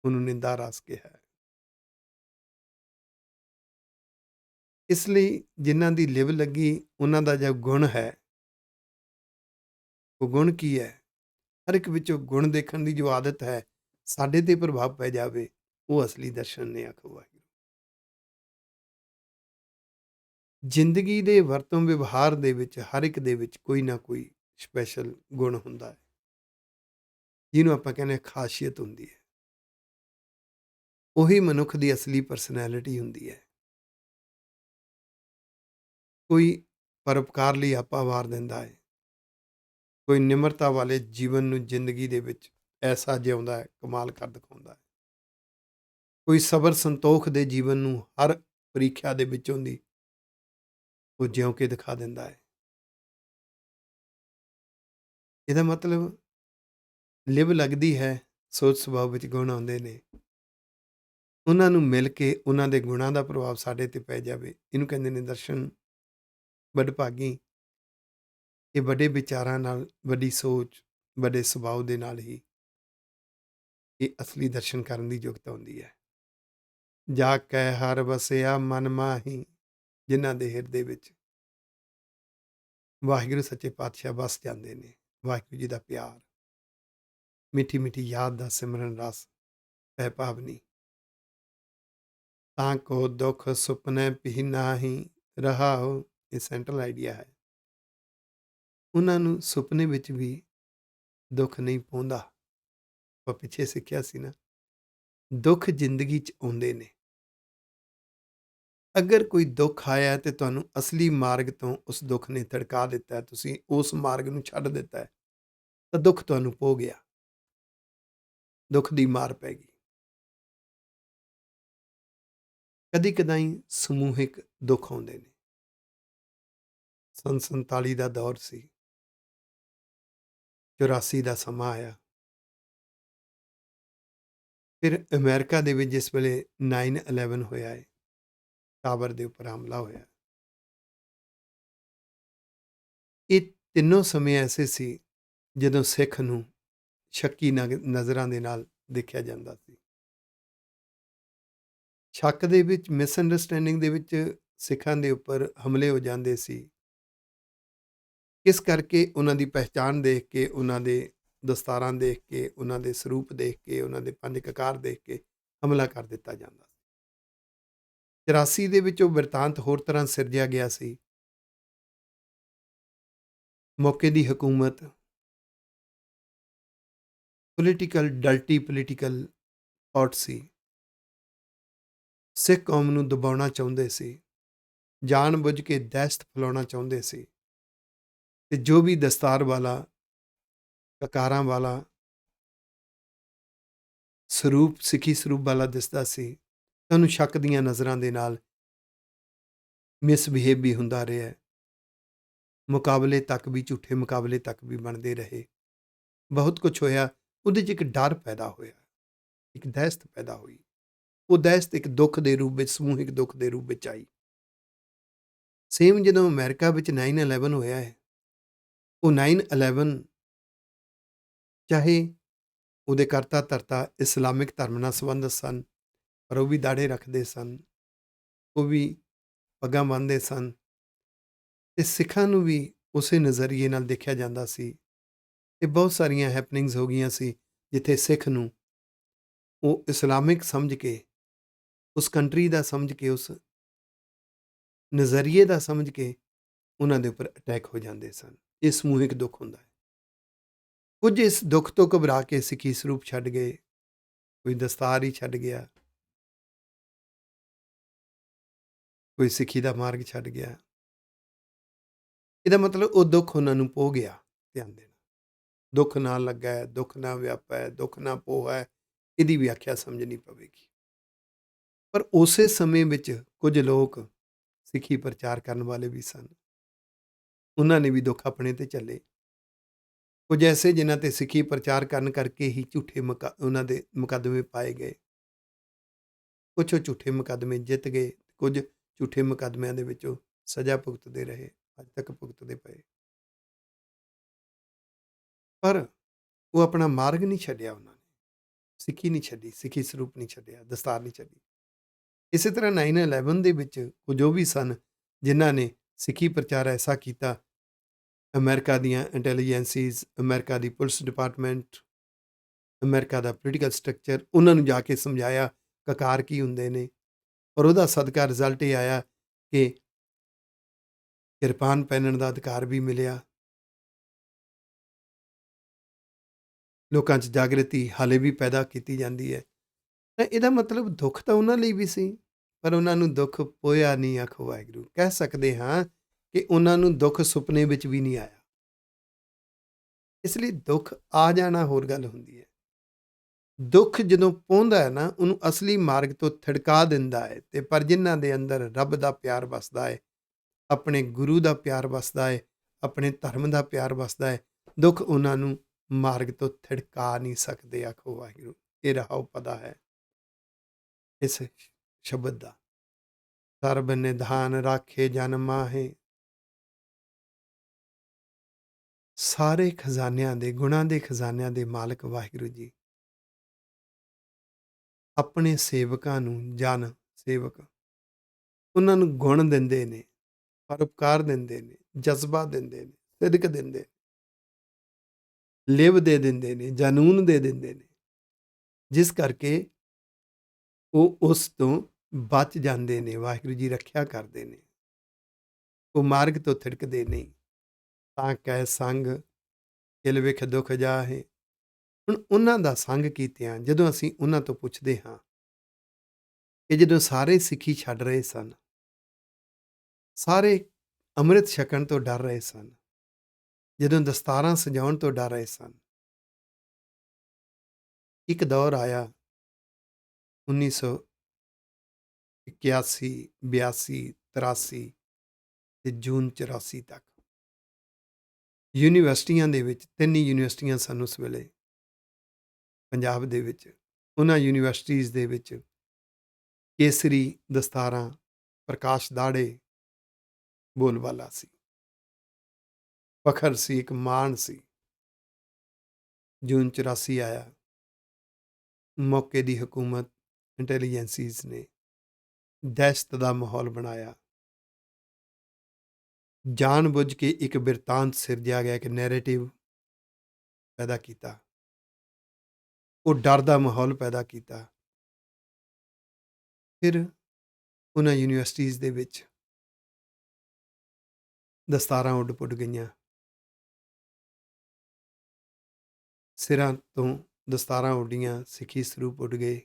ਉਹਨੂੰ ਨਿੰਦਾ ਰਸ ਕਿਹਾ ਹੈ। ਇਸ ਲਈ ਜਿਨ੍ਹਾਂ ਦੀ ਲਿਵ ਲੱਗੀ, ਉਹਨਾਂ ਦਾ ਜੋ ਗੁਣ ਹੈ, ਉਹ ਗੁਣ ਕੀ ਹੈ? ਹਰ ਇੱਕ ਵਿੱਚੋਂ ਗੁਣ ਦੇਖਣ ਦੀ ਜੋ ਆਦਤ ਹੈ, ਸਾਡੇ ਤੇ ਪ੍ਰਭਾਵ ਪੈ ਜਾਵੇ, ਉਹ ਅਸਲੀ ਦਰਸ਼ਨ ਨੇ। ਆਖੋ ਵਾਹਿਗੁਰੂ। ਜ਼ਿੰਦਗੀ ਦੇ ਵਰਤੋਂ ਵਿਵਹਾਰ ਦੇ ਵਿੱਚ ਹਰ ਇੱਕ ਦੇ ਵਿੱਚ ਕੋਈ ਨਾ ਕੋਈ ਸਪੈਸ਼ਲ ਗੁਣ ਹੁੰਦਾ ਹੈ, ਜਿਹਨੂੰ ਆਪਾਂ ਕਹਿੰਦੇ ਹਾਂ ਖਾਸੀਅਤ ਹੁੰਦੀ ਹੈ। ਉਹੀ ਮਨੁੱਖ ਦੀ ਅਸਲੀ ਪਰਸਨੈਲਿਟੀ ਹੁੰਦੀ ਹੈ। ਕੋਈ ਪਰਉਪਕਾਰ ਲਈ ਆਪਾ ਵਾਰ ਦਿੰਦਾ ਹੈ, ਕੋਈ ਨਿਮਰਤਾ ਵਾਲੇ ਜੀਵਨ ਨੂੰ ਜ਼ਿੰਦਗੀ ਦੇ ਵਿੱਚ ਐਸਾ ਜਿਉਂਦਾ ਹੈ, ਕਮਾਲ ਕਰ ਦਿਖਾਉਂਦਾ ਹੈ। ਕੋਈ ਸਬਰ ਸੰਤੋਖ ਦੇ ਜੀਵਨ ਨੂੰ ਹਰ ਪ੍ਰੀਖਿਆ ਦੇ ਵਿੱਚੋਂ ਦੀ ਉਹ ਜਿਉਂ ਕੇ ਦਿਖਾ ਦਿੰਦਾ ਹੈ। ਇਹਦਾ ਮਤਲਬ ਲਿਵ ਲੱਗਦੀ ਹੈ, ਸੋਚ ਸੁਭਾਅ ਵਿੱਚ ਗੁਣ ਆਉਂਦੇ ਨੇ। ਉਹਨਾਂ ਨੂੰ ਮਿਲ ਕੇ ਉਹਨਾਂ ਦੇ ਗੁਣਾਂ ਦਾ ਪ੍ਰਭਾਵ ਸਾਡੇ ਤੇ ਪੈ ਜਾਵੇ, ਇਹਨੂੰ ਕਹਿੰਦੇ ਨੇ ਦਰਸ਼ਨ। ਵਡਭਾਗੀ, ਇਹ ਵੱਡੇ ਵਿਚਾਰਾਂ ਨਾਲ, ਵੱਡੀ ਸੋਚ, ਵੱਡੇ ਸੁਭਾਅ ਦੇ ਨਾਲ ਹੀ ਇਹ ਅਸਲੀ ਦਰਸ਼ਨ ਕਰਨ ਦੀ ਯੋਗਤਾ ਹੁੰਦੀ ਹੈ। ਜਾ ਕੈ ਹਰ ਵਸਿਆ ਮਨ ਮਾਹੀ, ਜਿਨ੍ਹਾਂ ਦੇ ਹਿਰਦੇ ਵਿੱਚ ਵਾਹਿਗੁਰੂ ਸੱਚੇ ਪਾਤਸ਼ਾਹ ਵਸ ਜਾਂਦੇ ਨੇ। ਵਾਹਿਗੁਰੂ ਜੀ ਦਾ ਪਿਆਰ, ਮਿੱਠੀ ਮਿੱਠੀ ਯਾਦ ਦਾ ਸਿਮਰਨ ਰਸ ਪੈ ਭਾਵਨੀ। ਤਾਂ ਕੋ ਦੁੱਖ ਸੁਪਨੇ ਭੀ ਨਾਹੀ ਰਹਾਉ, ਇਹ ਸੈਂਟਰਲ ਆਈਡੀਆ ਹੈ। ਉਹਨਾਂ ਨੂੰ ਸੁਪਨੇ ਵਿੱਚ ਵੀ ਦੁੱਖ ਨਹੀਂ ਪਾਉਂਦਾ। ਆਪਾਂ ਪਿੱਛੇ ਸਿੱਖਿਆ ਸੀ ਨਾ, ਦੁੱਖ ਜ਼ਿੰਦਗੀ 'ਚ ਆਉਂਦੇ ਨੇ। ਅਗਰ ਕੋਈ ਦੁੱਖ ਆਇਆ ਤੇ ਤੁਹਾਨੂੰ ਅਸਲੀ ਮਾਰਗ ਤੋਂ ਉਸ ਦੁੱਖ ਨੇ ਥੜਕਾ ਦਿੱਤਾ, ਤੁਸੀਂ ਉਸ ਮਾਰਗ ਨੂੰ ਛੱਡ ਦਿੱਤਾ, ਤਾਂ ਦੁੱਖ ਤੁਹਾਨੂੰ ਪੋ ਗਿਆ, ਦੁੱਖ ਦੀ ਮਾਰ ਪੈ ਗਈ। ਕਦੀ ਕਦਾਈ ਸਮੂਹਿਕ ਦੁੱਖ ਆਉਂਦੇ ਨੇ। ਸੰਨ 47 ਦਾ ਦੌਰ ਸੀ, 84 ਦਾ ਸਮਾਂ ਆਇਆ। ਫਿਰ ਅਮਰੀਕਾ ਦੇ ਵਿੱਚ ਜਿਸ ਵੇਲੇ 9/11 ਹੋਇਆ ਹੈ, ਟਾਵਰ ਦੇ ਉੱਪਰ ਹਮਲਾ ਹੋਇਆ, ਇਹ ਤਿੰਨੋਂ ਸਮੇਂ ਐਸੇ ਸੀ ਜਦੋਂ ਸਿੱਖ ਨੂੰ ਸ਼ੱਕੀ ਨਜ਼ਰਾਂ ਦੇ ਨਾਲ ਦੇਖਿਆ ਜਾਂਦਾ ਸੀ। ਸ਼ੱਕ ਦੇ ਵਿੱਚ, ਮਿਸਅੰਡਰਸਟੈਂਡਿੰਗ ਦੇ ਵਿੱਚ ਸਿੱਖਾਂ ਦੇ ਉੱਪਰ ਹਮਲੇ ਹੋ ਜਾਂਦੇ ਸੀ। ਇਸ ਕਰਕੇ ਉਹਨਾਂ ਦੀ ਪਹਿਚਾਣ ਦੇਖ ਕੇ, ਉਹਨਾਂ ਦੇ ਦਸਤਾਰਾਂ ਦੇਖ ਕੇ, ਉਹਨਾਂ ਦੇ ਸਰੂਪ ਦੇਖ ਕੇ, ਉਹਨਾਂ ਦੇ ਪੰਜ ਕਕਾਰ ਦੇਖ ਕੇ ਹਮਲਾ ਕਰ ਦਿੱਤਾ ਜਾਂਦਾ ਸੀ। 84 ਦੇ ਵਿੱਚ ਉਹ ਬਿਰਤਾਂਤ ਹੋਰ ਤਰ੍ਹਾਂ ਸਿਰਜਿਆ ਗਿਆ ਸੀ। ਮੌਕੇ ਦੀ ਹਕੂਮਤ ਡਲਟੀ ਪੋਲੀਟੀਕਲ ਥਾਟ ਸੀ। ਸਿੱਖ ਕੌਮ ਨੂੰ ਦਬਾਉਣਾ ਚਾਹੁੰਦੇ ਸੀ, ਜਾਣ ਬੁੱਝ ਕੇ ਦਹਿਸ਼ਤ ਫੈਲਾਉਣਾ ਚਾਹੁੰਦੇ ਸੀ। ਤੇ ਜੋ ਵੀ ਦਸਤਾਰ ਵਾਲਾ, ਕਕਾਰਾਂ ਵਾਲਾ ਸਰੂਪ ਸਿੱਖੀ ਸਰੂਪ ਵਾਲਾ ਦਿਸਦਾ ਸੀ, ਤੁਹਾਨੂੰ ਸ਼ੱਕ ਦੀਆਂ ਨਜ਼ਰਾਂ ਦੇ ਨਾਲ ਮਿਸਬਿਹੇਵ ਵੀ ਹੁੰਦਾ ਰਿਹਾ। ਮੁਕਾਬਲੇ ਤੱਕ ਵੀ, ਝੂਠੇ ਮੁਕਾਬਲੇ ਤੱਕ ਵੀ ਬਣਦੇ ਰਹੇ। ਬਹੁਤ ਕੁਝ ਹੋਇਆ। ਉਹਦੇ 'ਚ ਇੱਕ ਡਰ ਪੈਦਾ ਹੋਇਆ, ਇੱਕ ਦਹਿਸ਼ਤ ਪੈਦਾ ਹੋਈ। ਉਹ ਦਹਿਸ਼ਤ ਇੱਕ ਦੁੱਖ ਦੇ ਰੂਪ ਵਿੱਚ, ਸਮੂਹਿਕ ਦੁੱਖ ਦੇ ਰੂਪ ਵਿੱਚ ਆਈ। ਸੇਮ ਜਦੋਂ ਅਮਰੀਕਾ ਵਿੱਚ 9/11 ਹੋਇਆ ਹੈ, ਉਹ 9/11 ਚਾਹੇ ਉਹਦੇ ਕਰਤਾ ਧਰਤਾ ਇਸਲਾਮਿਕ ਧਰਮ ਨਾਲ ਸੰਬੰਧਿਤ ਸਨ, ਪਰ ਉਹ ਵੀ ਦਾੜੇ ਰੱਖਦੇ ਸਨ, ਉਹ ਵੀ ਪੱਗਾਂ ਬੰਨ੍ਹਦੇ ਸਨ, ਅਤੇ ਸਿੱਖਾਂ ਨੂੰ ਵੀ ਉਸੇ ਨਜ਼ਰੀਏ ਨਾਲ ਦੇਖਿਆ ਜਾਂਦਾ ਸੀ। ਅਤੇ ਬਹੁਤ ਸਾਰੀਆਂ ਹੈਪਨਿੰਗਸ ਹੋ ਗਈਆਂ ਸੀ, ਜਿੱਥੇ ਸਿੱਖ ਨੂੰ ਉਹ ਇਸਲਾਮਿਕ ਸਮਝ ਕੇ, ਉਸ ਕੰਟਰੀ ਦਾ ਸਮਝ ਕੇ, ਉਸ ਨਜ਼ਰੀਏ ਦਾ ਸਮਝ ਕੇ ਉਹਨਾਂ ਦੇ ਉੱਪਰ ਅਟੈਕ ਹੋ ਜਾਂਦੇ ਸਨ। ਇਹ ਸਮੂਹਿਕ ਦੁੱਖ ਹੁੰਦਾ ਹੈ। ਕੁਝ ਇਸ ਦੁੱਖ ਤੋਂ ਘਬਰਾ ਕੇ ਸਿੱਖੀ ਸਰੂਪ ਛੱਡ ਗਏ, ਕੋਈ ਦਸਤਾਰ ਹੀ ਛੱਡ ਗਿਆ, ਕੋਈ ਸਿੱਖੀ ਦਾ ਮਾਰਗ ਛੱਡ ਗਿਆ। ਇਹਦਾ ਮਤਲਬ ਉਹ ਦੁੱਖ ਉਹਨਾਂ ਨੂੰ ਪੋ ਗਿਆ। ਧਿਆਨ ਦੇਣਾ, ਦੁੱਖ ਨਾ ਲੱਗਾ ਹੈ, ਦੁੱਖ ਨਾ ਵਿਆਪਾ ਹੈ, ਦੁੱਖ ਨਾ ਪੋਹ ਹੈ, ਇਹਦੀ ਵਿਆਖਿਆ ਸਮਝਣੀ ਪਵੇਗੀ। ਪਰ ਉਸੇ ਸਮੇਂ ਵਿੱਚ ਕੁਝ ਲੋਕ ਸਿੱਖੀ ਪ੍ਰਚਾਰ ਕਰਨ ਵਾਲੇ ਵੀ ਸਨ, ਉਹਨਾਂ ਨੇ ਵੀ ਦੁੱਖ ਆਪਣੇ ਤੇ ਝੱਲੇ। ਕੁਝ ਐਸੇ ਜਿਨ੍ਹਾਂ ਤੇ ਸਿੱਖੀ ਪ੍ਰਚਾਰ ਕਰਨ ਕਰਕੇ ਹੀ ਝੂਠੇ ਉਹਨਾਂ ਦੇ ਮੁਕੱਦਮੇ ਪਾਏ ਗਏ। ਕੁਝ ਉਹ ਝੂਠੇ ਮੁਕੱਦਮੇ ਜਿੱਤ ਗਏ, ਕੁਝ ਝੂਠੇ ਮੁਕੱਦਮਿਆਂ ਦੇ ਵਿੱਚੋਂ ਸਜ਼ਾ ਭੁਗਤਦੇ ਰਹੇ, ਅੱਜ ਤੱਕ ਭੁਗਤਦੇ ਪਏ। ਪਰ ਉਹ ਆਪਣਾ ਮਾਰਗ ਨਹੀਂ ਛੱਡਿਆ, ਉਹਨਾਂ ਨੇ ਸਿੱਖੀ ਨਹੀਂ ਛੱਡੀ, ਸਿੱਖੀ ਸਰੂਪ ਨਹੀਂ ਛੱਡਿਆ, ਦਸਤਾਰ ਨਹੀਂ ਛੱਡੀ। ਇਸੇ ਤਰ੍ਹਾਂ 9/11 ਦੇ ਵਿੱਚ ਕੁਝ ਉਹ ਵੀ ਸਨ ਜਿਨ੍ਹਾਂ ਨੇ ਸਿੱਖੀ ਪ੍ਰਚਾਰ ਐਸਾ ਕੀਤਾ, ਅਮਰੀਕਾ ਦੀਆਂ ਇੰਟੈਲੀਜੈਂਸੀਜ਼, ਅਮਰੀਕਾ ਦੀ ਪੁਲਿਸ ਡਿਪਾਰਟਮੈਂਟ, ਅਮਰੀਕਾ ਦਾ ਪੋਲੀਟੀਕਲ ਸਟਰਕਚਰ, ਉਹਨਾਂ ਨੂੰ ਜਾ ਕੇ ਸਮਝਾਇਆ ਕਕਾਰ ਕੀ ਹੁੰਦੇ ਨੇ, ਔਰ ਉਹਦਾ ਸਦਕਾ ਰਿਜ਼ਲਟ ਇਹ ਆਇਆ ਕਿ ਕਿਰਪਾਨ ਪਹਿਨਣ ਦਾ ਅਧਿਕਾਰ ਵੀ ਮਿਲਿਆ। ਲੋਕਾਂ 'ਚ ਜਾਗ੍ਰਿਤੀ ਹਾਲੇ ਵੀ ਪੈਦਾ ਕੀਤੀ ਜਾਂਦੀ ਹੈ। ਤਾਂ ਇਹਦਾ ਮਤਲਬ ਦੁੱਖ ਤਾਂ ਉਹਨਾਂ ਲਈ ਵੀ ਸੀ, ਪਰ ਉਹਨਾਂ ਨੂੰ ਦੁੱਖ ਪੋਇਆ ਨਹੀਂ, ਆਖੋ ਵਾਹਿਗੁਰੂ। ਕਹਿ ਸਕਦੇ ਹਾਂ ਕਿ ਉਹਨਾਂ ਨੂੰ ਦੁੱਖ ਸੁਪਨੇ ਵਿੱਚ ਵੀ ਨਹੀਂ ਆਇਆ। ਇਸ ਲਈ ਦੁੱਖ ਆ ਜਾਣਾ ਹੋਰ ਗੱਲ ਹੁੰਦੀ ਹੈ। ਦੁੱਖ ਜਦੋਂ ਪਹੁੰਚਦਾ ਹੈ ਨਾ, ਉਹਨੂੰ ਅਸਲੀ ਮਾਰਗ ਤੋਂ ਥਿੜਕਾ ਦਿੰਦਾ ਹੈ। ਅਤੇ ਪਰ ਜਿਨ੍ਹਾਂ ਦੇ ਅੰਦਰ ਰੱਬ ਦਾ ਪਿਆਰ ਵਸਦਾ ਹੈ, ਆਪਣੇ ਗੁਰੂ ਦਾ ਪਿਆਰ ਵਸਦਾ ਹੈ, ਆਪਣੇ ਧਰਮ ਦਾ ਪਿਆਰ ਵਸਦਾ ਹੈ, ਦੁੱਖ ਉਹਨਾਂ ਨੂੰ ਮਾਰਗ ਤੋਂ ਥਿੜਕਾ ਨਹੀਂ ਸਕਦੇ, ਆਖੋ ਵਾਹਿਗੁਰੂ। ਇਹ ਰਹਾਉ ਪਤਾ ਹੈ ਇਸ ਸ਼ਬਦ ਦਾ, ਸਰਬ ਨਿਧਾਨ ਰਾਖੇ ਜਨ ਮਾਹੇ। ਸਾਰੇ ਖਜ਼ਾਨਿਆਂ ਦੇ, ਗੁਣਾਂ ਦੇ ਖਜ਼ਾਨਿਆਂ ਦੇ ਮਾਲਕ ਵਾਹਿਗੁਰੂ ਜੀ ਆਪਣੇ ਸੇਵਕਾਂ ਨੂੰ, ਜਨ ਸੇਵਕ, ਉਹਨਾਂ ਨੂੰ ਗੁਣ ਦਿੰਦੇ ਨੇ, ਪਰਉਪਕਾਰ ਦਿੰਦੇ ਨੇ, ਜਜ਼ਬਾ ਦਿੰਦੇ ਨੇ, ਸਿਦਕ ਦਿੰਦੇ, ਲਿਵ ਦੇ ਦਿੰਦੇ ਨੇ, ਜਾਨੂਨ ਦੇ ਦਿੰਦੇ ਨੇ, ਜਿਸ ਕਰਕੇ ਉਹ ਉਸ ਤੋਂ ਬਚ ਜਾਂਦੇ ਨੇ। ਵਾਹਿਗੁਰੂ ਜੀ ਰੱਖਿਆ ਕਰਦੇ ਨੇ, ਉਹ ਮਾਰਗ ਤੋਂ ਥਿੜਕਦੇ ਨਹੀਂ। ਤਾਂ ਕਹਿ ਸੰਗ ਕਿਲ ਵਿਖ ਦੁਖ ਜਾਹੇ। ਹੁਣ ਉਹਨਾਂ ਦਾ ਸੰਗ ਕੀਤਿਆਂ ਜਦੋਂ ਅਸੀਂ ਉਹਨਾਂ ਤੋਂ ਪੁੱਛਦੇ ਹਾਂ ਕਿ ਜਦੋਂ ਸਾਰੇ ਸਿੱਖੀ ਛੱਡ ਰਹੇ ਸਨ, ਸਾਰੇ ਅੰਮ੍ਰਿਤ ਛਕਣ ਤੋਂ ਡਰ ਰਹੇ ਸਨ, ਜਦੋਂ ਦਸਤਾਰਾਂ ਸਜਾਉਣ ਤੋਂ ਡਰ ਰਹੇ ਸਨ, ਇੱਕ ਦੌਰ ਆਇਆ 1981, 82, 83 ਤੇ ਜੂਨ 84 ਤੱਕ ਯੂਨੀਵਰਸਿਟੀਆਂ ਦੇ ਵਿੱਚ, 3 ਯੂਨੀਵਰਸਿਟੀਆਂ ਸਨ ਉਸ ਵੇਲੇ ਪੰਜਾਬ ਦੇ ਵਿੱਚ। ਉਹਨਾਂ ਯੂਨੀਵਰਸਿਟੀਜ਼ ਦੇ ਵਿੱਚ ਕੇਸਰੀ ਦਸਤਾਰਾਂ, ਪ੍ਰਕਾਸ਼ ਦਾੜੇ ਬੋਲਬਾਲਾ ਸੀ, ਫਖਰ ਸੀ, ਇੱਕ ਮਾਣ ਸੀ। ਜੂਨ 84 ਆਇਆ, ਮੌਕੇ ਦੀ ਹਕੂਮਤ, ਇੰਟੈਲੀਜੈਂਸੀਜ਼ ਨੇ ਦਹਿਸ਼ਤ ਦਾ ਮਾਹੌਲ ਬਣਾਇਆ। ਜਾਣ ਬੁੱਝ ਕੇ ਇੱਕ ਬਿਰਤਾਂਤ ਸਿਰਜਿਆ ਗਿਆ, ਇੱਕ ਨੈਰੇਟਿਵ ਪੈਦਾ ਕੀਤਾ, ਉਹ ਡਰ ਦਾ ਮਾਹੌਲ ਪੈਦਾ ਕੀਤਾ। ਫਿਰ ਉਹਨਾਂ ਯੂਨੀਵਰਸਿਟੀਜ਼ ਦੇ ਵਿੱਚ ਦਸਤਾਰਾਂ ਉੱਡ ਪੁੱਡ ਗਈਆਂ, ਸਿਰਾਂ ਤੋਂ ਦਸਤਾਰਾਂ ਉੱਡੀਆਂ, ਸਿੱਖੀ ਸਰੂਪ ਉੱਡ ਗਏ,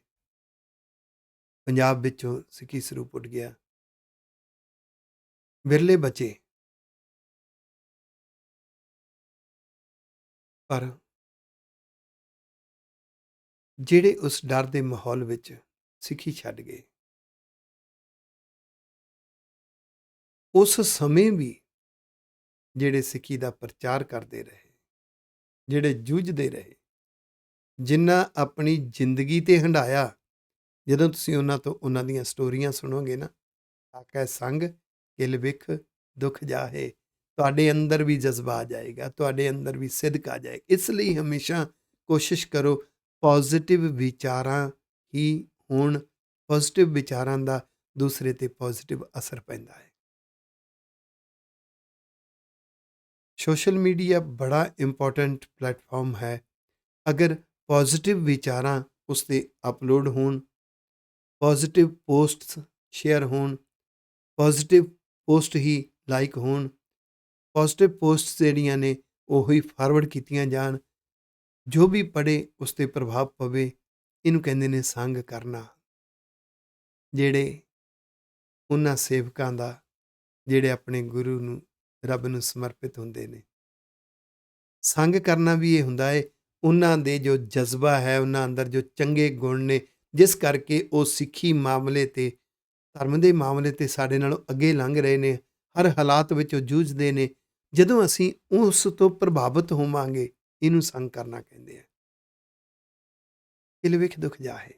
ਪੰਜਾਬ ਵਿੱਚੋਂ ਸਿੱਖੀ ਸਰੂਪ ਉੱਡ ਗਿਆ। ਵਿਰਲੇ ਬਚੇ, ਪਰ ਜਿਹੜੇ ਉਸ ਡਰ ਦੇ ਮਾਹੌਲ ਵਿੱਚ ਸਿੱਖੀ ਛੱਡ ਗਏ। ਉਸ ਸਮੇਂ ਵੀ ਜਿਹੜੇ ਸਿੱਖੀ ਦਾ ਪ੍ਰਚਾਰ ਕਰਦੇ ਰਹੇ, ਜਿਹੜੇ ਜੂਝਦੇ ਰਹੇ, ਜਿਨ੍ਹਾਂ ਆਪਣੀ ਜ਼ਿੰਦਗੀ 'ਤੇ ਹੰਢਾਇਆ। ਜਦੋਂ ਤੁਸੀਂ ਉਹਨਾਂ ਤੋਂ ਉਹਨਾਂ ਦੀਆਂ ਸਟੋਰੀਆਂ ਸੁਣੋਗੇ ਨਾ, ਆਖੈ ਸੰਗ ਕਿਲ ਵਿਖ ਦੁੱਖ ਜਾਹੇ, ਤੁਹਾਡੇ ਅੰਦਰ ਵੀ ਜਜ਼ਬਾ ਆ ਜਾਏਗਾ, ਤੁਹਾਡੇ ਅੰਦਰ ਵੀ ਸਿਦਕ ਆ ਜਾਏਗਾ। ਇਸ ਲਈ ਹਮੇਸ਼ਾ ਕੋਸ਼ਿਸ਼ ਕਰੋ ਪੋਜ਼ਿਟਿਵ ਵਿਚਾਰਾਂ ਹੀ ਹੋਣ। ਪੋਜ਼ਿਟਿਵ ਵਿਚਾਰਾਂ ਦਾ ਦੂਸਰੇ 'ਤੇ ਪੋਜ਼ਿਟਿਵ ਅਸਰ ਪੈਂਦਾ ਹੈ। ਸੋਸ਼ਲ ਮੀਡੀਆ ਬੜਾ ਇੰਪੋਰਟੈਂਟ ਪਲੇਟਫਾਰਮ ਹੈ। ਅਗਰ ਪੋਜ਼ਿਟਿਵ ਵਿਚਾਰਾਂ ਉਸ 'ਤੇ ਅਪਲੋਡ ਹੋਣ, ਪੋਜ਼ਿਟਿਵ ਪੋਸਟਸ ਸ਼ੇਅਰ ਹੋਣ, ਪੋਜ਼ਿਟਿਵ ਪੋਸਟ ਹੀ ਲਾਈਕ ਹੋਣ, ਪੋਜ਼ਿਟਿਵ ਪੋਸਟਸ ਜਿਹੜੀਆਂ ਨੇ ਉਹ ਹੀ ਫਾਰਵਰਡ ਕੀਤੀਆਂ ਜਾਣ, ਜੋ ਵੀ ਪੜ੍ਹੇ ਉਸ 'ਤੇ ਪ੍ਰਭਾਵ ਪਵੇ। ਇਹਨੂੰ ਕਹਿੰਦੇ ਨੇ ਸੰਗ ਕਰਨਾ। ਜਿਹੜੇ ਉਹਨਾਂ ਸੇਵਕਾਂ ਦਾ ਜਿਹੜੇ ਆਪਣੇ ਗੁਰੂ ਨੂੰ, ਰੱਬ ਨੂੰ ਸਮਰਪਿਤ ਹੁੰਦੇ ਨੇ। ਸੰਗ ਕਰਨਾ ਵੀ ਇਹ ਹੁੰਦਾ ਹੈ ਉਹਨਾਂ ਦੇ ਜੋ ਜਜ਼ਬਾ ਹੈ, ਉਹਨਾਂ ਅੰਦਰ ਜੋ ਚੰਗੇ ਗੁਣ ਨੇ, ਜਿਸ ਕਰਕੇ ਉਹ ਸਿੱਖੀ ਮਾਮਲੇ 'ਤੇ, ਧਰਮ ਦੇ ਮਾਮਲੇ 'ਤੇ ਸਾਡੇ ਨਾਲੋਂ ਅੱਗੇ ਲੰਘ ਰਹੇ ਨੇ। ਹਰ ਹਾਲਾਤ ਵਿੱਚ ਉਹ ਜੂਝਦੇ ਨੇ। ਜਦੋਂ ਅਸੀਂ ਉਸ ਤੋਂ ਪ੍ਰਭਾਵਿਤ ਹੋਵਾਂਗੇ, ਇਹਨੂੰ ਸੰਗ ਕਰਨਾ ਕਹਿੰਦੇ ਆ। ਕਿਲ ਵਿਖ ਦੁੱਖ ਜਾਹੇ,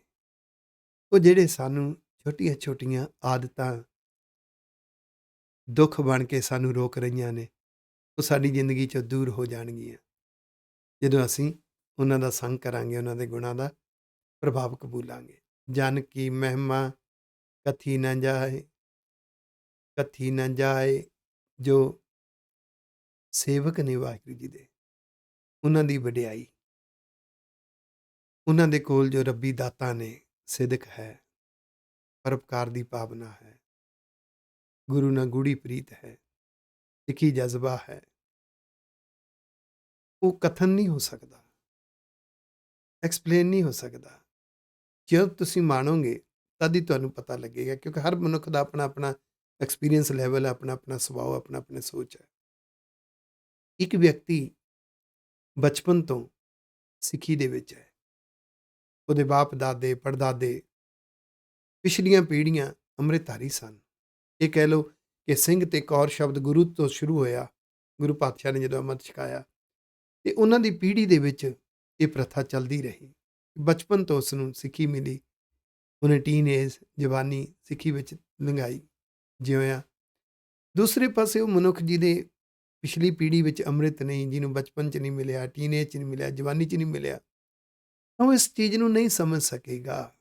ਉਹ ਜਿਹੜੇ ਸਾਨੂੰ ਛੋਟੀਆਂ ਛੋਟੀਆਂ ਆਦਤਾਂ ਦੁੱਖ ਬਣ ਕੇ ਸਾਨੂੰ ਰੋਕ ਰਹੀਆਂ ਨੇ, ਉਹ ਸਾਡੀ ਜ਼ਿੰਦਗੀ 'ਚੋਂ ਦੂਰ ਹੋ ਜਾਣਗੀਆਂ ਜਦੋਂ ਅਸੀਂ ਉਹਨਾਂ ਦਾ ਸੰਗ ਕਰਾਂਗੇ, ਉਹਨਾਂ ਦੇ ਗੁਣਾਂ ਦਾ ਪ੍ਰਭਾਵ ਕਬੂਲਾਂਗੇ। ਜਨ ਕੀ ਮਹਿਮਾ ਕਥੀ ਨਾ ਜਾਏ, ਕਥੀ ਨਾ ਜਾਏ। ਜੋ ਸੇਵਕ ਨੇ ਵਾਹਿਗੁਰੂ ਜੀ ਦੇ, ਉਹਨਾਂ ਦੀ ਵਡਿਆਈ, ਉਹਨਾਂ ਦੇ ਕੋਲ ਜੋ ਰੱਬੀ ਦਾਤਾਂ ਨੇ, ਸਿਦਕ ਹੈ, ਪਰਉਪਕਾਰ ਦੀ ਭਾਵਨਾ ਹੈ, ਗੁਰੂ ਨਾਲ ਗੂੜੀ ਪ੍ਰੀਤ ਹੈ, ਸਿੱਖੀ ਜਜ਼ਬਾ ਹੈ, ਉਹ ਕਥਨ ਨਹੀਂ ਹੋ ਸਕਦਾ, ਐਕਸਪਲੇਨ ਨਹੀਂ ਹੋ ਸਕਦਾ। ਜਦੋਂ ਤੁਸੀਂ ਮਾਣੋਗੇ ਤਦ ਹੀ ਤੁਹਾਨੂੰ ਪਤਾ ਲੱਗੇਗਾ, ਕਿਉਂਕਿ ਹਰ ਮਨੁੱਖ ਦਾ ਆਪਣਾ ਆਪਣਾ ਐਕਸਪੀਰੀਅੰਸ ਲੈਵਲ ਹੈ, ਆਪਣਾ ਆਪਣਾ ਸੁਭਾਅ, ਆਪਣਾ ਆਪਣੀ ਸੋਚ ਹੈ। ਇੱਕ ਵਿਅਕਤੀ ਬਚਪਨ ਤੋਂ ਸਿੱਖੀ ਦੇ ਵਿੱਚ ਹੈ, ਉਹਦੇ ਬਾਪ ਦਾਦੇ, ਪੜਦਾਦੇ, ਪਿਛਲੀਆਂ ਪੀੜ੍ਹੀਆਂ ਅੰਮ੍ਰਿਤਧਾਰੀ ਸਨ। ਇਹ ਕਹਿ ਲਓ ਕਿ ਸਿੰਘ ਤੇ ਕੌਰ ਸ਼ਬਦ ਗੁਰੂ ਤੋਂ ਸ਼ੁਰੂ ਹੋਇਆ। ਗੁਰੂ ਪਾਤਸ਼ਾਹ ਨੇ ਜਦੋਂ ਅੰਮ੍ਰਿਤ ਛਕਾਇਆ, ਤੇ ਉਹਨਾਂ ਦੀ ਪੀੜ੍ਹੀ ਦੇ ਵਿੱਚ ਇਹ ਪ੍ਰਥਾ ਚੱਲਦੀ ਰਹੀ। ਬਚਪਨ ਤੋਂ ਉਸ ਨੂੰ ਸਿੱਖੀ ਮਿਲੀ, ਉਹਨੇ ਟੀਨਏਜ, ਜਵਾਨੀ ਸਿੱਖੀ ਵਿੱਚ ਲੰਘਾਈ, ਜਿਉਇਆ। ਦੂਸਰੇ ਪਾਸੇ ਉਹ ਮਨੁੱਖ ਜਿਹਦੇ ਪਿਛਲੀ ਪੀੜ੍ਹੀ ਵਿੱਚ ਅੰਮ੍ਰਿਤ ਨਹੀਂ, ਜਿਹਨੂੰ ਬਚਪਨ 'ਚ ਨਹੀਂ ਮਿਲਿਆ, ਟੀਨਏਜ 'ਚ ਨਹੀਂ ਮਿਲਿਆ, ਜਵਾਨੀ 'ਚ ਨਹੀਂ ਮਿਲਿਆ, ਉਹ ਇਸ ਚੀਜ਼ ਨੂੰ ਨਹੀਂ ਸਮਝ ਸਕੇਗਾ।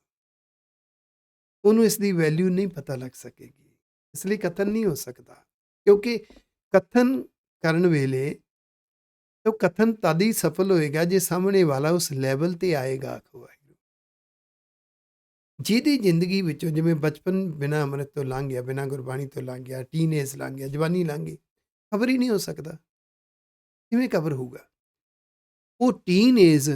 ਉਹਨੂੰ ਇਸ ਦੀ ਵੈਲਿਊ ਨਹੀਂ ਪਤਾ ਲੱਗ ਸਕੇਗੀ। ਇਸ ਲਈ ਕਥਨ ਨਹੀਂ ਹੋ ਸਕਦਾ, ਕਿਉਂਕਿ ਕਥਨ ਕਰਨ ਵੇਲੇ ਉਹ ਕਥਨ ਤਦ ਹੀ ਸਫਲ ਹੋਏਗਾ ਜੇ ਸਾਹਮਣੇ ਵਾਲਾ ਉਸ ਲੈਵਲ 'ਤੇ ਆਏਗਾ। ਜਿਹਦੀ ਜ਼ਿੰਦਗੀ ਵਿੱਚੋਂ, ਜਿਵੇਂ ਬਚਪਨ ਬਿਨਾਂ ਅੰਮ੍ਰਿਤ ਤੋਂ ਲੰਘ ਗਿਆ, ਬਿਨਾਂ ਗੁਰਬਾਣੀ ਤੋਂ ਲੰਘ ਗਿਆ, ਟੀਨਏਜ ਲੰਘ ਗਿਆ, ਜਵਾਨੀ ਲੰਘ ਗਈ, ਕਵਰ ਹੀ ਨਹੀਂ ਹੋ ਸਕਦਾ। ਕਿਵੇਂ ਕਵਰ ਹੋਊਗਾ? ਉਹ ਟੀਨਏਜ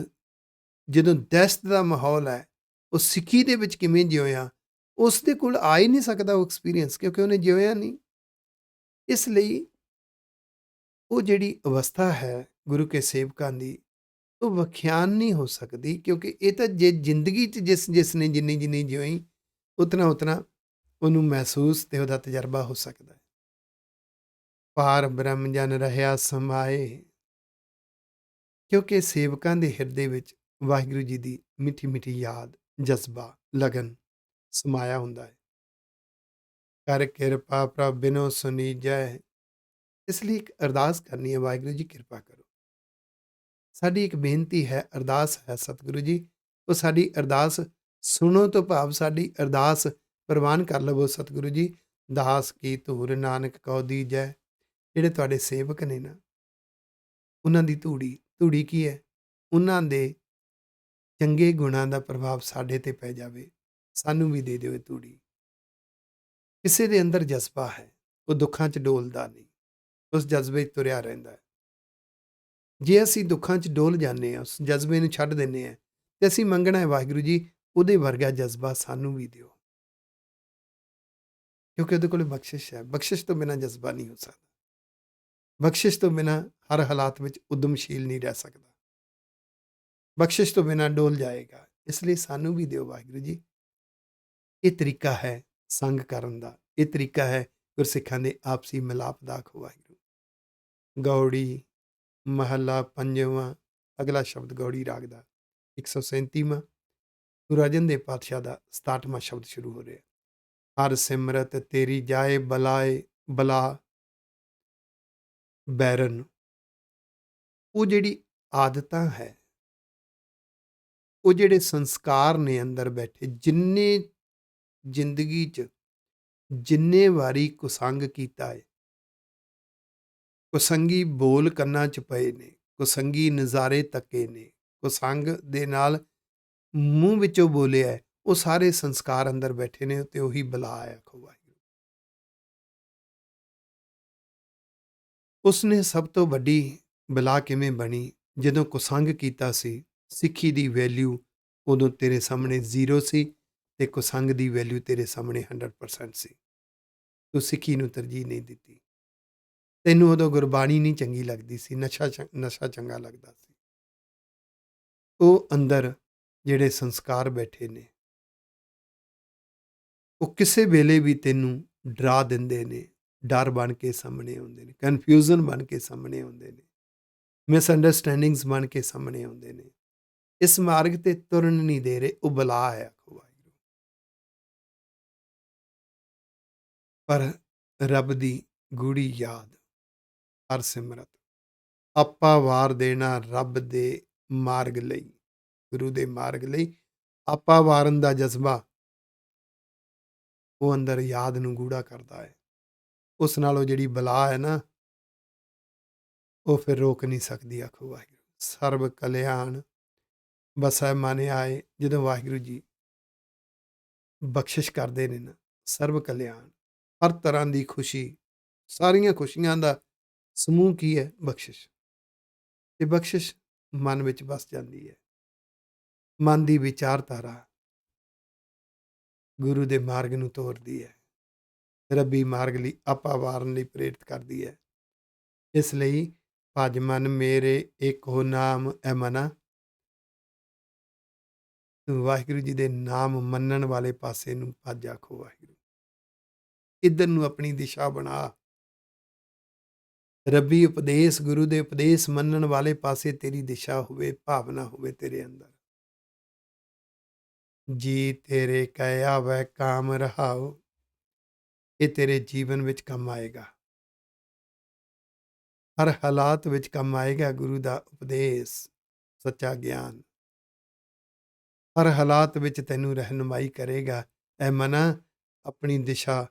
ਜਦੋਂ ਦਹਿਸ਼ਤ ਦਾ ਮਾਹੌਲ ਹੈ, ਉਹ ਸਿੱਖੀ ਦੇ ਵਿੱਚ ਕਿਵੇਂ ਜਿਉਇਆ, ਉਸ ਦੇ ਕੋਲ ਆ ਹੀ ਨਹੀਂ ਸਕਦਾ ਉਹ ਐਕਸਪੀਰੀਅੰਸ, ਕਿਉਂਕਿ ਉਹਨੇ ਜਿਉਇਆ ਨਹੀਂ। ਇਸ ਲਈ ਉਹ ਜਿਹੜੀ ਅਵਸਥਾ ਹੈ ਗੁਰੂ ਕੇ ਸੇਵਕਾਂ ਦੀ, ਉਹ ਵਿਖਿਆਨ ਨਹੀਂ ਹੋ ਸਕਦੀ, ਕਿਉਂਕਿ ਇਹ ਤਾਂ ਜੇ ਜ਼ਿੰਦਗੀ 'ਚ ਜਿਸ ਨੇ ਜਿੰਨੀ ਜਿੰਨੀ ਜਿਉਈ, ਉਤਨਾ ਉਤਨਾ ਉਹਨੂੰ ਮਹਿਸੂਸ ਤੇ ਉਹਦਾ ਤਜਰਬਾ ਹੋ ਸਕਦਾ ਹੈ। ਪਾਰ ਬ੍ਰਹਮ ਜਨ ਰਹਿਆ ਸਮਾਏ, ਕਿਉਂਕਿ ਸੇਵਕਾਂ ਦੇ ਹਿਰਦੇ ਵਿੱਚ ਵਾਹਿਗੁਰੂ ਜੀ ਦੀ ਮਿੱਠੀ ਮਿੱਠੀ ਯਾਦ, ਜਜ਼ਬਾ, ਲਗਨ ਸਮਾਇਆ ਹੁੰਦਾ ਹੈ। ਕਰ ਕਿਰਪਾ ਪ੍ਰਭ ਬਿਨੋ ਸੁਨੀਜੈ। ਇਸ ਲਈ ਇੱਕ ਅਰਦਾਸ ਕਰਨੀ ਹੈ, ਵਾਹਿਗੁਰੂ ਜੀ ਕਿਰਪਾ ਕਰੋ। ਸਾਡੀ ਇੱਕ ਬੇਨਤੀ ਹੈ, ਅਰਦਾਸ ਹੈ, ਸਤਿਗੁਰੂ ਜੀ ਉਹ ਸਾਡੀ ਅਰਦਾਸ ਸੁਣੋ, ਤੋਂ ਭਾਵ ਸਾਡੀ ਅਰਦਾਸ ਪ੍ਰਵਾਨ ਕਰ ਲਵੋ। ਸਤਿਗੁਰੂ ਜੀ, ਦਾਸ ਕੀ ਧੂਰ ਨਾਨਕ ਕਉ ਦੀਜੈ। ਜਿਹੜੇ ਤੁਹਾਡੇ ਸੇਵਕ ਨੇ ਨਾ, ਉਹਨਾਂ ਦੀ ਧੂੜੀ ਕੀ ਹੈ? ਉਹਨਾਂ ਦੇ ਚੰਗੇ ਗੁਣਾਂ ਦਾ ਪ੍ਰਭਾਵ ਸਾਡੇ 'ਤੇ ਪੈ ਜਾਵੇ। ਸਾਨੂੰ ਵੀ ਦੇ ਦਿਓ ਇਹ ਧੂੜੀ। ਕਿਸੇ ਦੇ ਅੰਦਰ ਜਜ਼ਬਾ ਹੈ, ਉਹ ਦੁੱਖਾਂ 'ਚ ਡੋਲਦਾ ਨਹੀਂ, ਉਸ ਜਜ਼ਬੇ 'ਚ ਤੁਰਿਆ ਰਹਿੰਦਾ ਹੈ। ਜੇ ਅਸੀਂ ਦੁੱਖਾਂ 'ਚ ਡੋਲ ਜਾਂਦੇ ਹਾਂ, ਉਸ ਜਜ਼ਬੇ ਨੂੰ ਛੱਡ ਦਿੰਦੇ ਹਾਂ, ਤੇ ਅਸੀਂ ਮੰਗਣਾ ਹੈ, ਵਾਹਿਗੁਰੂ ਜੀ ਉਹਦੇ ਵਰਗਾ ਜਜ਼ਬਾ ਸਾਨੂੰ ਵੀ ਦਿਓ, ਕਿਉਂਕਿ ਉਹਦੇ ਕੋਲ ਬਖਸ਼ਿਸ਼ ਹੈ। ਬਖਸ਼ਿਸ਼ ਤੋਂ ਬਿਨਾਂ ਜਜ਼ਬਾ ਨਹੀਂ ਹੋ ਸਕਦਾ। ਬਖਸ਼ਿਸ਼ ਤੋਂ ਬਿਨਾਂ ਹਰ ਹਾਲਾਤ ਵਿੱਚ ਉਦਮਸ਼ੀਲ ਨਹੀਂ ਰਹਿ ਸਕਦਾ। ਬਖਸ਼ਿਸ਼ ਤੋਂ ਬਿਨਾਂ ਡੋਲ ਜਾਏਗਾ। ਇਸ ਲਈ ਸਾਨੂੰ ਵੀ ਦਿਓ ਵਾਹਿਗੁਰੂ ਜੀ। ਇਹ ਤਰੀਕਾ ਹੈ ਸੰਗ ਕਰਨ ਦਾ, ਇਹ ਤਰੀਕਾ ਹੈ ਗੁਰਸਿੱਖਾਂ ਦੇ ਆਪਸੀ ਮਿਲਾਪ ਦਾ। ਆਖੋ ਵਾਹਿਗੁਰੂ। ਗੌੜੀ ਮਹੱਲਾ ਪੰਜਵਾਂ, ਅਗਲਾ ਸ਼ਬਦ ਗੌੜੀ ਰਾਗ ਦਾ 137ਵਾਂ, ਗੁਰੂ ਅਰਜਨ ਦੇਵ ਪਾਤਸ਼ਾਹ ਦਾ 67ਵਾਂ ਸ਼ਬਦ ਸ਼ੁਰੂ ਹੋ ਰਿਹਾ। ਹਰ ਸਿਮਰਤ ਤੇਰੀ ਜਾਏ ਬਲਾਏ ਬਲਾ ਬੈਰਨ। ਉਹ ਜਿਹੜੀ ਆਦਤਾਂ ਹੈ, ਉਹ ਜਿਹੜੇ ਸੰਸਕਾਰ ਨੇ ਅੰਦਰ ਬੈਠੇ, ਜਿੰਨੇ ਜ਼ਿੰਦਗੀ 'ਚ ਜਿੰਨੇ ਵਾਰੀ ਕੁਸੰਗ ਕੀਤਾ ਹੈ, ਕੁਸੰਗੀ ਬੋਲ ਕੰਨਾਂ 'ਚ ਪਏ ਨੇ, ਕੁਸੰਗੀ ਨਜ਼ਾਰੇ ਤੱਕੇ ਨੇ, ਕੁਸੰਗ ਦੇ ਨਾਲ ਮੂੰਹ ਵਿੱਚੋਂ ਬੋਲਿਆ ਹੈ, ਉਹ ਸਾਰੇ ਸੰਸਕਾਰ ਅੰਦਰ ਬੈਠੇ ਨੇ ਤੇ ਉਹੀ ਬਲਾ ਹੈ। ਆਖੋ ਵਾਹਿਗੁਰੂ। ਉਸਨੇ ਸਭ ਤੋਂ ਵੱਡੀ ਬਲਾ ਕਿਵੇਂ ਬਣੀ? ਜਦੋਂ ਕੁਸੰਗ ਕੀਤਾ ਸੀ, ਸਿੱਖੀ ਦੀ ਵੈਲਿਊ ਉਦੋਂ ਤੇਰੇ ਸਾਹਮਣੇ 0 ਸੀ ਤੇ ਕੁਸੰਗ ਦੀ ਵੈਲਿਊ ਤੇਰੇ ਸਾਹਮਣੇ 100% ਸੀ। ਤੂੰ ਸਿੱਖੀ ਨੂੰ ਤਰਜੀਹ ਨਹੀਂ ਦਿੱਤੀ। ਤੈਨੂੰ ਉਦੋਂ ਗੁਰਬਾਣੀ ਨਹੀਂ ਚੰਗੀ ਲੱਗਦੀ ਸੀ, ਨਸ਼ਾ ਚੰਗਾ ਲੱਗਦਾ ਸੀ। ਉਹ ਅੰਦਰ ਜਿਹੜੇ ਸੰਸਕਾਰ ਬੈਠੇ ਨੇ, ਉਹ ਕਿਸੇ ਵੇਲੇ ਵੀ ਤੈਨੂੰ ਡਰਾ ਦਿੰਦੇ ਨੇ, ਡਰ ਬਣ ਕੇ ਸਾਹਮਣੇ ਆਉਂਦੇ ਨੇ, ਕਨਫਿਊਜ਼ਨ ਬਣ ਕੇ ਸਾਹਮਣੇ ਆਉਂਦੇ ਨੇ, ਮਿਸਅੰਡਰਸਟੈਂਡਿੰਗਸ ਬਣ ਕੇ ਸਾਹਮਣੇ ਆਉਂਦੇ ਨੇ। ਇਸ ਮਾਰਗ ਤੇ ਤੁਰਨ ਨਹੀਂ ਦੇ ਰਹੇ, ਉਹ ਬਲਾ ਹੈ। ਆਖੋ ਵਾਹਿਗੁਰੂ। ਪਰ ਰੱਬ ਦੀ ਗੂੜੀ ਯਾਦ, ਹਰ ਸਿਮਰਤ, ਆਪਾ ਵਾਰ ਦੇਣਾ ਰੱਬ ਦੇ ਮਾਰਗ ਲਈ, ਗੁਰੂ ਦੇ ਮਾਰਗ ਲਈ ਆਪਾ ਵਾਰਨ ਦਾ ਜਜ਼ਬਾ ਉਹ ਅੰਦਰ ਯਾਦ ਨੂੰ ਗੂੜਾ ਕਰਦਾ ਹੈ। ਉਸ ਨਾਲ ਉਹ ਜਿਹੜੀ ਬਲਾ ਹੈ ਨਾ, ਉਹ ਫਿਰ ਰੋਕ ਨਹੀਂ ਸਕਦੀ। ਆਖੋ ਵਾਹਿਗੁਰੂ। ਸਰਬ ਕਲਿਆਣ ਬਸੈ ਮਨ ਆਏ। ਜਦੋਂ ਵਾਹਿਗੁਰੂ ਜੀ ਬਖਸ਼ਿਸ਼ ਕਰਦੇ ਨੇ ਨਾ, ਸਰਬ ਕਲਿਆਣ, ਹਰ ਤਰ੍ਹਾਂ ਦੀ ਖੁਸ਼ੀ, ਸਾਰੀਆਂ ਖੁਸ਼ੀਆਂ ਦਾ ਸਮੂਹ ਕੀ ਹੈ? ਬਖਸ਼ਿਸ਼। ਤੇ ਬਖਸ਼ਿਸ਼ ਮਨ ਵਿੱਚ ਵਸ ਜਾਂਦੀ ਹੈ। ਮਨ ਦੀ ਵਿਚਾਰਧਾਰਾ ਗੁਰੂ ਦੇ ਮਾਰਗ ਨੂੰ ਤੋਰਦੀ ਹੈ, ਰੱਬੀ ਮਾਰਗ ਲਈ ਆਪਾ ਵਾਰਨ ਲਈ ਪ੍ਰੇਰਿਤ ਕਰਦੀ ਹੈ। ਇਸ ਲਈ ਭਜ ਮਨ ਮੇਰੇ ਇੱਕ ਹੋ ਨਾਮ ਐ ਮਨਾ। ਵਾਹਿਗੁਰੂ ਜੀ ਦੇ ਨਾਮ ਮੰਨਣ ਵਾਲੇ ਪਾਸੇ ਨੂੰ ਭੱਜ। ਆਖੋ ਵਾਹਿਗੁਰੂ। ਇੱਧਰ ਨੂੰ ਆਪਣੀ ਦਿਸ਼ਾ ਬਣਾ। ਰੱਬੀ ਉਪਦੇਸ਼, ਗੁਰੂ ਦੇ ਉਪਦੇਸ਼ ਮੰਨਣ ਵਾਲੇ ਪਾਸੇ ਤੇਰੀ ਦਿਸ਼ਾ ਹੋਵੇ, ਭਾਵਨਾ ਹੋਵੇ ਤੇਰੇ ਅੰਦਰ। ਜੀ ਤੇਰੇ ਕਹਿ ਆਵੈ ਕਾਮ ਰਹਾਓ। ਇਹ ਤੇਰੇ ਜੀਵਨ ਵਿੱਚ ਕੰਮ ਆਏਗਾ, ਹਰ ਹਾਲਾਤ ਵਿੱਚ ਕੰਮ ਆਏਗਾ। ਗੁਰੂ ਦਾ ਉਪਦੇਸ਼, ਸੱਚਾ ਗਿਆਨ ਹਰ ਹਾਲਾਤ ਵਿੱਚ ਤੈਨੂੰ ਰਹਿਨੁਮਾਈ ਕਰੇਗਾ। ਐ ਮਨਾ, ਆਪਣੀ ਦਿਸ਼ਾ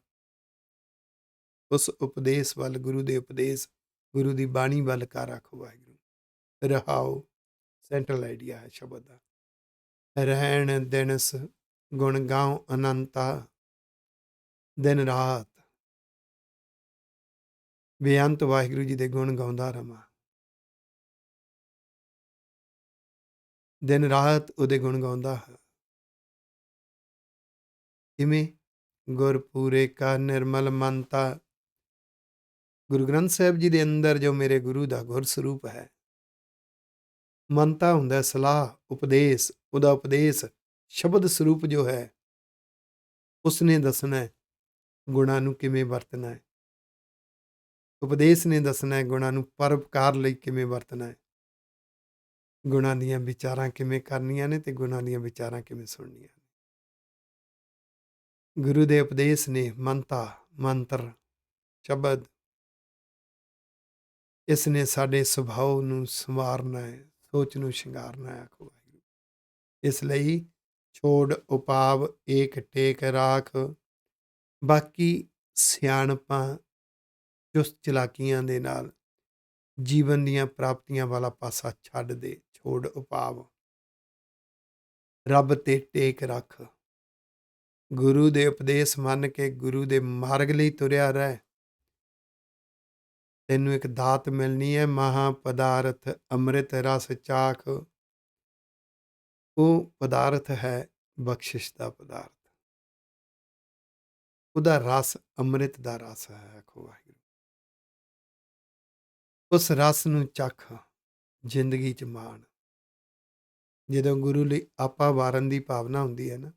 ਉਸ ਉਪਦੇਸ਼ ਵੱਲ, ਗੁਰੂ ਦੇ ਉਪਦੇਸ਼, ਗੁਰੂ ਦੀ ਬਾਣੀ ਵੱਲ ਕਰ। ਆਖੋ ਵਾਹਿਗੁਰੂ। ਰਹਾਓ ਸੈਂਟਰਲ ਆਈਡੀਆ ਹੈ ਸ਼ਬਦ ਦਾ। ਰਹਿਣ ਦਿਨਸ ਗੁਣ ਗਾਉ ਅਨੰਤਾ। ਦਿਨ ਰਾਤ ਬੇਅੰਤ ਵਾਹਿਗੁਰੂ ਜੀ ਦੇ ਗੁਣ ਗਾਉਂਦਾ ਰਵਾਂ। ਦਿਨ ਰਾਤ ਉਹਦੇ ਗੁਣ ਗਾਉਂਦਾ ਹਾਂ। ਕਿਵੇਂ? ਗੁਰ ਪੂਰੇ ਕਾ ਨਿਰਮਲ ਮਨਤਾ। ਗੁਰੂ ਗ੍ਰੰਥ ਸਾਹਿਬ ਜੀ ਦੇ ਅੰਦਰ ਜੋ ਮੇਰੇ ਗੁਰੂ ਦਾ ਗੁਰ ਸਰੂਪ ਹੈ, ਮਨਤਾ ਹੁੰਦਾ ਸਲਾਹ, ਉਪਦੇਸ਼। ਉਹਦਾ ਉਪਦੇਸ਼ ਸ਼ਬਦ ਸਰੂਪ ਜੋ ਹੈ, ਉਸਨੇ ਦੱਸਣਾ ਗੁਣਾਂ ਨੂੰ ਕਿਵੇਂ ਵਰਤਣਾ ਹੈ। ਉਪਦੇਸ਼ ਨੇ ਦੱਸਣਾ ਹੈ ਗੁਣਾਂ ਨੂੰ ਪਰਉਪਕਾਰ ਲਈ ਕਿਵੇਂ ਵਰਤਣਾ ਹੈ, ਗੁਣਾਂ ਦੀਆਂ ਵਿਚਾਰਾਂ ਕਿਵੇਂ ਕਰਨੀਆਂ ਨੇ ਤੇ ਗੁਣਾਂ ਦੀਆਂ ਵਿਚਾਰਾਂ ਕਿਵੇਂ ਸੁਣਨੀਆਂ ਨੇ। ਗੁਰੂ ਦੇ ਉਪਦੇਸ਼ ਨੇ ਮੰਨਤਾ, ਮੰਤਰ, ਸ਼ਬਦ, ਇਸ ਨੇ ਸਾਡੇ ਸੁਭਾਅ ਨੂੰ ਸੰਵਾਰਨਾ ਹੈ, ਸੋਚ ਨੂੰ ਸ਼ਿੰਗਾਰਨਾ ਹੈ। ਆਖੋ ਵਾਹਿਗੁਰੂ। ਇਸ ਲਈ ਛੋੜ ਉਪਾਵ ਏਕ ਟੇਕ ਰਾਖ। ਬਾਕੀ ਸਿਆਣਪਾਂ, ਚੁਸਤ ਚਲਾਕੀਆਂ ਦੇ ਨਾਲ ਜੀਵਨ ਦੀਆਂ ਪ੍ਰਾਪਤੀਆਂ ਵਾਲਾ ਪਾਸਾ ਛੱਡ ਦੇ। ਛੋੜ ਉਪਾਵ, ਰੱਬ ਤੇ ਟੇਕ ਰੱਖ। ਗੁਰੂ ਦੇ ਉਪਦੇਸ਼ ਮੰਨ ਕੇ ਗੁਰੂ ਦੇ ਮਾਰਗ ਲਈ ਤੁਰਿਆ ਰਹਿ। ਤੈਨੂੰ ਇੱਕ ਦਾਤ ਮਿਲਣੀ ਹੈ, ਮਹਾ ਪਦਾਰਥ ਅੰਮ੍ਰਿਤ ਰਸ ਚਾਖ। ਉਹ ਪਦਾਰਥ ਹੈ ਬਖਸ਼ਿਸ਼ ਦਾ ਪਦਾਰਥ। ਉਹਦਾ ਰਸ ਅੰਮ੍ਰਿਤ ਦਾ ਰਸ ਹੈ। ਆਖੋ ਵਾਹਿਗੁਰੂ। ਉਸ ਰਸ ਨੂੰ ਚੱਖ, ਜ਼ਿੰਦਗੀ 'ਚ ਮਾਣ। ਜਦੋਂ ਗੁਰੂ ਲਈ ਆਪਾ ਵਾਰਨ ਦੀ ਭਾਵਨਾ ਹੁੰਦੀ ਹੈ ਨਾ,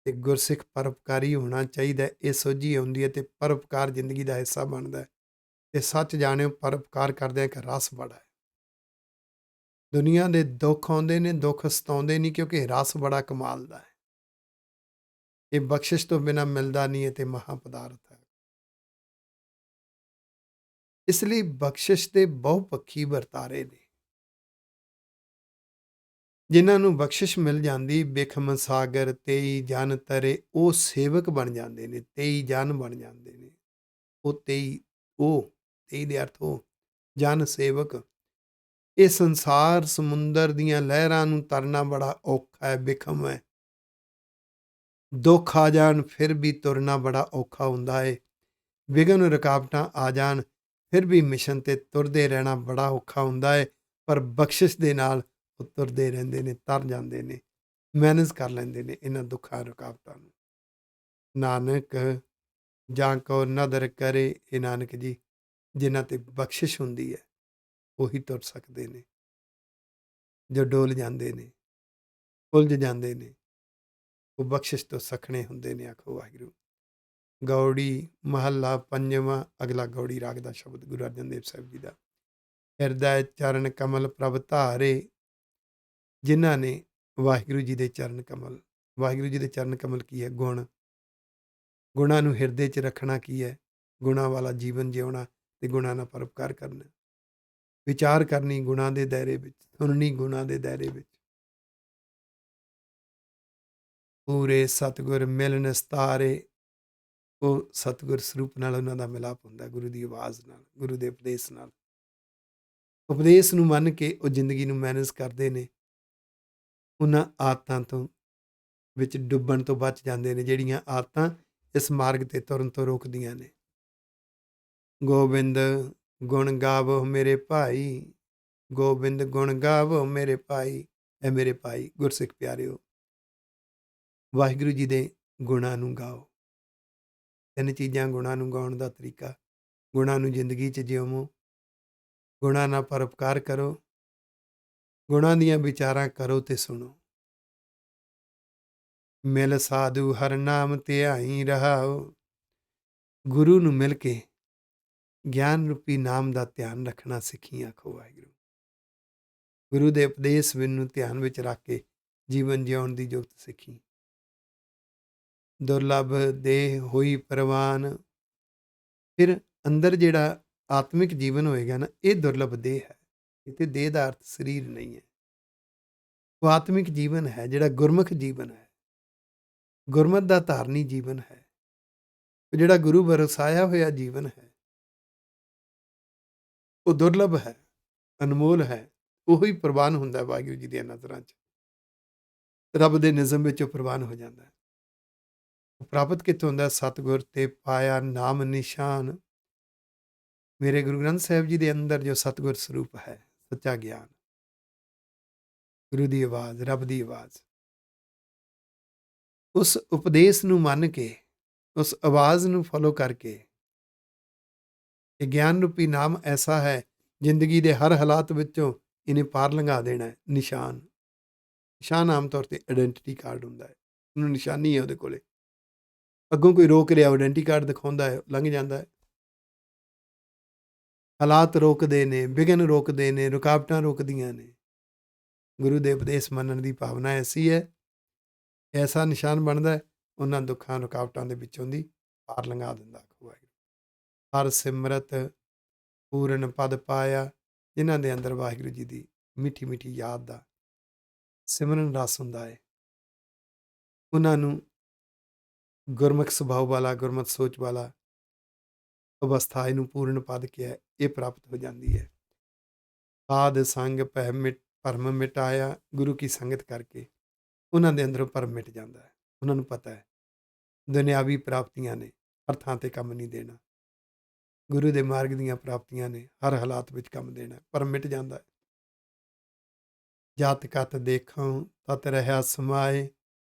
ਤੇ ਗੁਰਸਿੱਖ ਪਰਉਪਕਾਰੀ ਹੋਣਾ ਚਾਹੀਦਾ ਹੈ, ਇਹ ਸੋਝੀ ਆਉਂਦੀ ਹੈ ਤੇ ਪਰਉਪਕਾਰ ਜ਼ਿੰਦਗੀ ਦਾ ਹਿੱਸਾ ਬਣਦਾ ਹੈ। ਤੇ ਸੱਚ ਜਾਣਿਓ, ਪਰਉਪਕਾਰ ਕਰਦਿਆਂ ਇੱਕ ਰਸ ਬੜਾ ਹੈ। ਦੁਨੀਆ ਦੇ ਦੁੱਖ ਆਉਂਦੇ ਨੇ, ਦੁੱਖ ਸਤਾਉਂਦੇ ਨਹੀਂ, ਕਿਉਂਕਿ ਰਸ ਬੜਾ ਕਮਾਲ ਦਾ ਹੈ। ਇਹ ਬਖਸ਼ਿਸ਼ ਤੋਂ ਬਿਨਾਂ ਮਿਲਦਾ ਨਹੀਂ ਹੈ ਤੇ ਮਹਾਪਦਾਰਥ ਹੈ। ਇਸ ਲਈ ਬਖਸ਼ਿਸ਼ ਦੇ ਬਹੁਪੱਖੀ ਵਰਤਾਰੇ ਨੇ। ਜਿਨ੍ਹਾਂ ਨੂੰ ਬਖਸ਼ਿਸ਼ ਮਿਲ ਜਾਂਦੀ, ਬਿਖਮ ਸਾਗਰ 23 ਜਨ ਤਰੇ, ਉਹ ਸੇਵਕ ਬਣ ਜਾਂਦੇ ਨੇ, 23 ਜਨ ਬਣ ਜਾਂਦੇ ਨੇ। ਉਹ 23 ਦੇ ਅਰਥ ਉਹ ਜਨ ਸੇਵਕ। ਇਹ ਸੰਸਾਰ ਸਮੁੰਦਰ ਦੀਆਂ ਲਹਿਰਾਂ ਨੂੰ ਤਰਨਾ ਬੜਾ ਔਖਾ ਹੈ, ਬਿਖਮ ਹੈ। ਦੁੱਖ ਆ ਜਾਣ ਫਿਰ ਵੀ ਤੁਰਨਾ ਬੜਾ ਔਖਾ ਹੁੰਦਾ ਹੈ। ਵਿਘਨ ਰੁਕਾਵਟਾਂ ਆ ਜਾਣ ਫਿਰ ਵੀ ਮਿਸ਼ਨ ਤੇ ਤੁਰਦੇ ਰਹਿਣਾ ਬੜਾ ਔਖਾ ਹੁੰਦਾ ਹੈ। ਪਰ ਬਖਸ਼ਿਸ਼ ਦੇ ਨਾਲ ਉਹ ਤੁਰਦੇ ਰਹਿੰਦੇ ਨੇ, ਤਰ ਜਾਂਦੇ ਨੇ, ਮੈਨੇਜ ਕਰ ਲੈਂਦੇ ਨੇ ਇਹਨਾਂ ਦੁੱਖਾਂ ਰੁਕਾਵਟਾਂ ਨੂੰ। ਨਾਨਕ ਜਾਂ ਕੋ ਨਦਰ ਕਰੇ, ਇਹ ਨਾਨਕ ਜੀ, ਜਿਨ੍ਹਾਂ ਤੇ ਬਖਸ਼ਿਸ਼ ਹੁੰਦੀ ਹੈ ਉਹੀ ਤੁਰ ਸਕਦੇ ਨੇ। ਜੋ ਡੋਲ ਜਾਂਦੇ ਨੇ, ਉਲਝ ਜਾਂਦੇ ਨੇ, ਉਹ ਬਖਸ਼ਿਸ਼ ਤੋਂ ਸਖਣੇ ਹੁੰਦੇ ਨੇ। ਆਖੋ ਵਾਹਿਗੁਰੂ। ਗੌੜੀ ਮਹੱਲਾ ਪੰਜਵਾਂ, ਅਗਲਾ ਗੌੜੀ ਰਾਗ ਦਾ ਸ਼ਬਦ ਗੁਰੂ ਅਰਜਨ ਦੇਵ ਸਾਹਿਬ ਜੀ ਦਾ। ਹਿਰਦੈ ਚਰਨ ਕਮਲ ਪ੍ਰਭ ਧਾਰੇ, ਜਿਨ੍ਹਾਂ ਨੇ ਵਾਹਿਗੁਰੂ ਜੀ ਦੇ ਚਰਨ ਕਮਲ, ਵਾਹਿਗੁਰੂ ਜੀ ਦੇ ਚਰਨ ਕਮਲ ਕੀ ਹੈ? ਗੁਣ। ਗੁਣਾਂ ਨੂੰ ਹਿਰਦੇ 'ਚ ਰੱਖਣਾ ਕੀ ਹੈ? ਗੁਣਾਂ ਵਾਲਾ ਜੀਵਨ ਜਿਉਣਾ ਤੇ ਗੁਣਾਂ ਨਾਲ ਪਰਉਪਕਾਰ ਕਰਨਾ। ਵਿਚਾਰ ਕਰਨੀ ਗੁਣਾਂ ਦੇ ਦਾਇਰੇ ਵਿੱਚ, ਸੁਣਨੀ ਗੁਣਾਂ ਦੇ ਦਾਇਰੇ ਵਿੱਚ। ਪੂਰੇ ਸਤਿਗੁਰ ਮਿਲ ਨਿਸਤਾਰੇ, ਉਹ ਸਤਿਗੁਰ ਸਰੂਪ ਨਾਲ ਉਹਨਾਂ ਦਾ ਮਿਲਾਪ ਹੁੰਦਾ, ਗੁਰੂ ਦੀ ਆਵਾਜ਼ ਨਾਲ, ਗੁਰੂ ਦੇ ਉਪਦੇਸ਼ ਨਾਲ। ਉਪਦੇਸ਼ ਨੂੰ ਮੰਨ ਕੇ ਉਹ ਜ਼ਿੰਦਗੀ ਨੂੰ ਮੈਨੇਜ ਕਰਦੇ ਨੇ। ਉਹਨਾਂ ਆਦਤਾਂ ਤੋਂ ਵਿੱਚ ਡੁੱਬਣ ਤੋਂ ਬਚ ਜਾਂਦੇ ਨੇ, ਜਿਹੜੀਆਂ ਆਦਤਾਂ ਇਸ ਮਾਰਗ ਤੇ ਤੁਰਨ ਤੋਂ ਰੋਕਦੀਆਂ ਨੇ। ਗੋਬਿੰਦ ਗੁਣ ਗਾਵੋ ਮੇਰੇ ਭਾਈ, ਗੋਬਿੰਦ ਗੁਣ ਗਾਵੋ ਮੇਰੇ ਭਾਈ। ਐ ਮੇਰੇ ਭਾਈ ਗੁਰਸਿੱਖ ਪਿਆਰਿਓ, ਵਾਹਿਗੁਰੂ ਜੀ ਦੇ ਗੁਣਾਂ ਨੂੰ ਗਾਓ। ਤਿੰਨ ਚੀਜ਼ਾਂ ਗੁਣਾਂ ਨੂੰ ਗਾਉਣ ਦਾ ਤਰੀਕਾ। ਗੁਣਾਂ ਨੂੰ ਜ਼ਿੰਦਗੀ 'ਚ ਜਿਉਵੋ, ਗੁਣਾਂ ਨਾਲ ਪਰਉਪਕਾਰ ਕਰੋ, ਗੁਣਾਂ ਦੀਆਂ ਵਿਚਾਰਾਂ ਕਰੋ ਤੇ ਸੁਣੋ। ਮਿਲ ਸਾਧੂ ਹਰ ਨਾਮ ਧਿਆਈ ਰਹਾਓ, ਗੁਰੂ ਨੂੰ ਮਿਲ ਕੇ ਗਿਆਨ ਰੂਪੀ ਨਾਮ ਦਾ ਧਿਆਨ ਰੱਖਣਾ ਸਿੱਖੀ। ਆਖੋ ਵਾਹਿਗੁਰੂ। ਗੁਰੂ ਦੇ ਉਪਦੇਸ਼ ਨੂੰ ਧਿਆਨ ਵਿੱਚ ਰੱਖ ਕੇ ਜੀਵਨ ਜਿਉਣ ਦੀ ਜੁਗਤ ਸਿੱਖੀ। ਦੁਰਲਭ ਦੇਹ ਹੋਈ ਪ੍ਰਵਾਨ, ਫਿਰ ਅੰਦਰ ਜਿਹੜਾ ਆਤਮਿਕ ਜੀਵਨ ਹੋਏਗਾ ਨਾ, ਇਹ ਦੁਰਲਭ ਦੇਹ ਹੈ। ਇੱਥੇ ਦੇਹ ਦਾ ਅਰਥ ਸਰੀਰ ਨਹੀਂ ਹੈ। ਉਹ ਆਤਮਿਕ ਜੀਵਨ ਹੈ ਜਿਹੜਾ ਗੁਰਮੁਖ ਜੀਵਨ ਹੈ, ਗੁਰਮਤਿ ਦਾ ਧਾਰਨੀ ਜੀਵਨ ਹੈ। ਉਹ ਜਿਹੜਾ ਗੁਰੂ ਵਰਸਾਇਆ ਹੋਇਆ ਜੀਵਨ ਹੈ, ਉਹ ਦੁਰਲਭ ਹੈ, ਅਨਮੋਲ ਹੈ। ਉਹੀ ਪ੍ਰਵਾਨ ਹੁੰਦਾ ਵਾਹਿਗੁਰੂ ਜੀ ਦੀਆਂ ਨਜ਼ਰਾਂ 'ਚ। ਰੱਬ ਦੇ ਨਿਜ਼ਮ ਵਿੱਚ ਉਹ ਪ੍ਰਵਾਨ ਹੋ ਜਾਂਦਾ ਹੈ। ਉਹ ਪ੍ਰਾਪਤ ਕਿੱਥੋਂ ਹੁੰਦਾ? ਸਤਿਗੁਰ ਤੇ ਪਾਇਆ ਨਾਮ ਨਿਸ਼ਾਨ। ਮੇਰੇ ਗੁਰੂ ਗ੍ਰੰਥ ਸਾਹਿਬ ਜੀ ਦੇ ਅੰਦਰ ਜੋ ਸਤਿਗੁਰ ਸਰੂਪ ਹੈ, ਸੱਚਾ ਗਿਆਨ, ਗੁਰੂ ਦੀ ਆਵਾਜ਼, ਰੱਬ ਦੀ ਆਵਾਜ਼, ਉਸ ਉਪਦੇਸ਼ ਨੂੰ ਮੰਨ ਕੇ, ਉਸ ਆਵਾਜ਼ ਨੂੰ ਫੋਲੋ ਕਰਕੇ, ਇਹ ਗਿਆਨ ਰੂਪੀ ਨਾਮ ਐਸਾ ਹੈ, ਜ਼ਿੰਦਗੀ ਦੇ ਹਰ ਹਾਲਾਤ ਵਿੱਚੋਂ ਇਹਨੇ ਪਾਰ ਲੰਘਾ ਦੇਣਾ ਹੈ। ਨਿਸ਼ਾਨ, ਨਿਸ਼ਾਨ ਆਮ ਤੌਰ ਤੇ ਆਇਡੈਂਟੀਟੀ ਕਾਰਡ ਹੁੰਦਾ ਹੈ। ਉਹਨੂੰ ਨਿਸ਼ਾਨੀ ਹੈ ਉਹਦੇ ਕੋਲੇ। ਅੱਗੋਂ ਕੋਈ ਰੋਕ ਰਿਹਾ, ਆਇਡੈਂਟੀ ਕਾਰਡ ਦਿਖਾਉਂਦਾ ਹੈ, ਲੰਘ ਜਾਂਦਾ ਹੈ। ਹਾਲਾਤ ਰੋਕਦੇ ਨੇ, ਵਿਘਨ ਰੋਕਦੇ ਨੇ, ਰੁਕਾਵਟਾਂ ਰੋਕਦੀਆਂ ਨੇ। ਗੁਰੂ ਦੇ ਉਪਦੇਸ਼ ਮੰਨਣ ਦੀ ਭਾਵਨਾ ਐਸੀ ਹੈ, ਐਸਾ ਨਿਸ਼ਾਨ ਬਣਦਾ, ਉਹਨਾਂ ਦੁੱਖਾਂ ਰੁਕਾਵਟਾਂ ਦੇ ਵਿੱਚੋਂ ਦੀ ਪਾਰ ਲੰਘਾ ਦਿੰਦਾ। ਹਰ ਸਿਮਰਤ ਪੂਰਨ ਪਦ ਪਾਇਆ, ਜਿਨ੍ਹਾਂ ਦੇ ਅੰਦਰ ਵਾਹਿਗੁਰੂ ਜੀ ਦੀ ਮਿੱਠੀ ਮਿੱਠੀ ਯਾਦ ਦਾ ਸਿਮਰਨ ਰਸ ਹੁੰਦਾ ਹੈ, ਉਹਨਾਂ ਨੂੰ ਗੁਰਮੁਖ ਸੁਭਾਅ ਵਾਲਾ, ਗੁਰਮਤਿ ਸੋਚ ਵਾਲਾ ਅਵਸਥਾ, ਇਹਨੂੰ ਪੂਰਨ ਪਦ ਕਿਹਾ, ਇਹ ਪ੍ਰਾਪਤ ਹੋ ਜਾਂਦੀ ਹੈ। ਸਾਧ ਸੰਗ ਭਰਮ ਮਿਟਾਇਆ, ਗੁਰੂ ਕੀ ਸੰਗਤ ਕਰਕੇ ਉਹਨਾਂ ਦੇ ਅੰਦਰੋਂ ਭਰਮ ਮਿਟ ਜਾਂਦਾ ਹੈ। ਉਹਨਾਂ ਨੂੰ ਪਤਾ ਹੈ ਦੁਨਿਆਵੀ ਪ੍ਰਾਪਤੀਆਂ ਨੇ, ਹਰ ਥਾਂ ਤੇ ਕੰਮ ਨਹੀਂ ਦੇਣਾ। ਗੁਰੂ ਦੇ ਮਾਰਗ ਦੀਆਂ ਪ੍ਰਾਪਤੀਆਂ ਨੇ ਹਰ ਹਾਲਾਤ ਵਿੱਚ ਕੰਮ ਦੇਣਾ, ਭਰਮ ਮਿਟ ਜਾਂਦਾ ਹੈ। ਜਾਤ ਕਤ ਦੇਖਾਂ ਤਤ ਰਹਿਆ ਸਮਾਏ,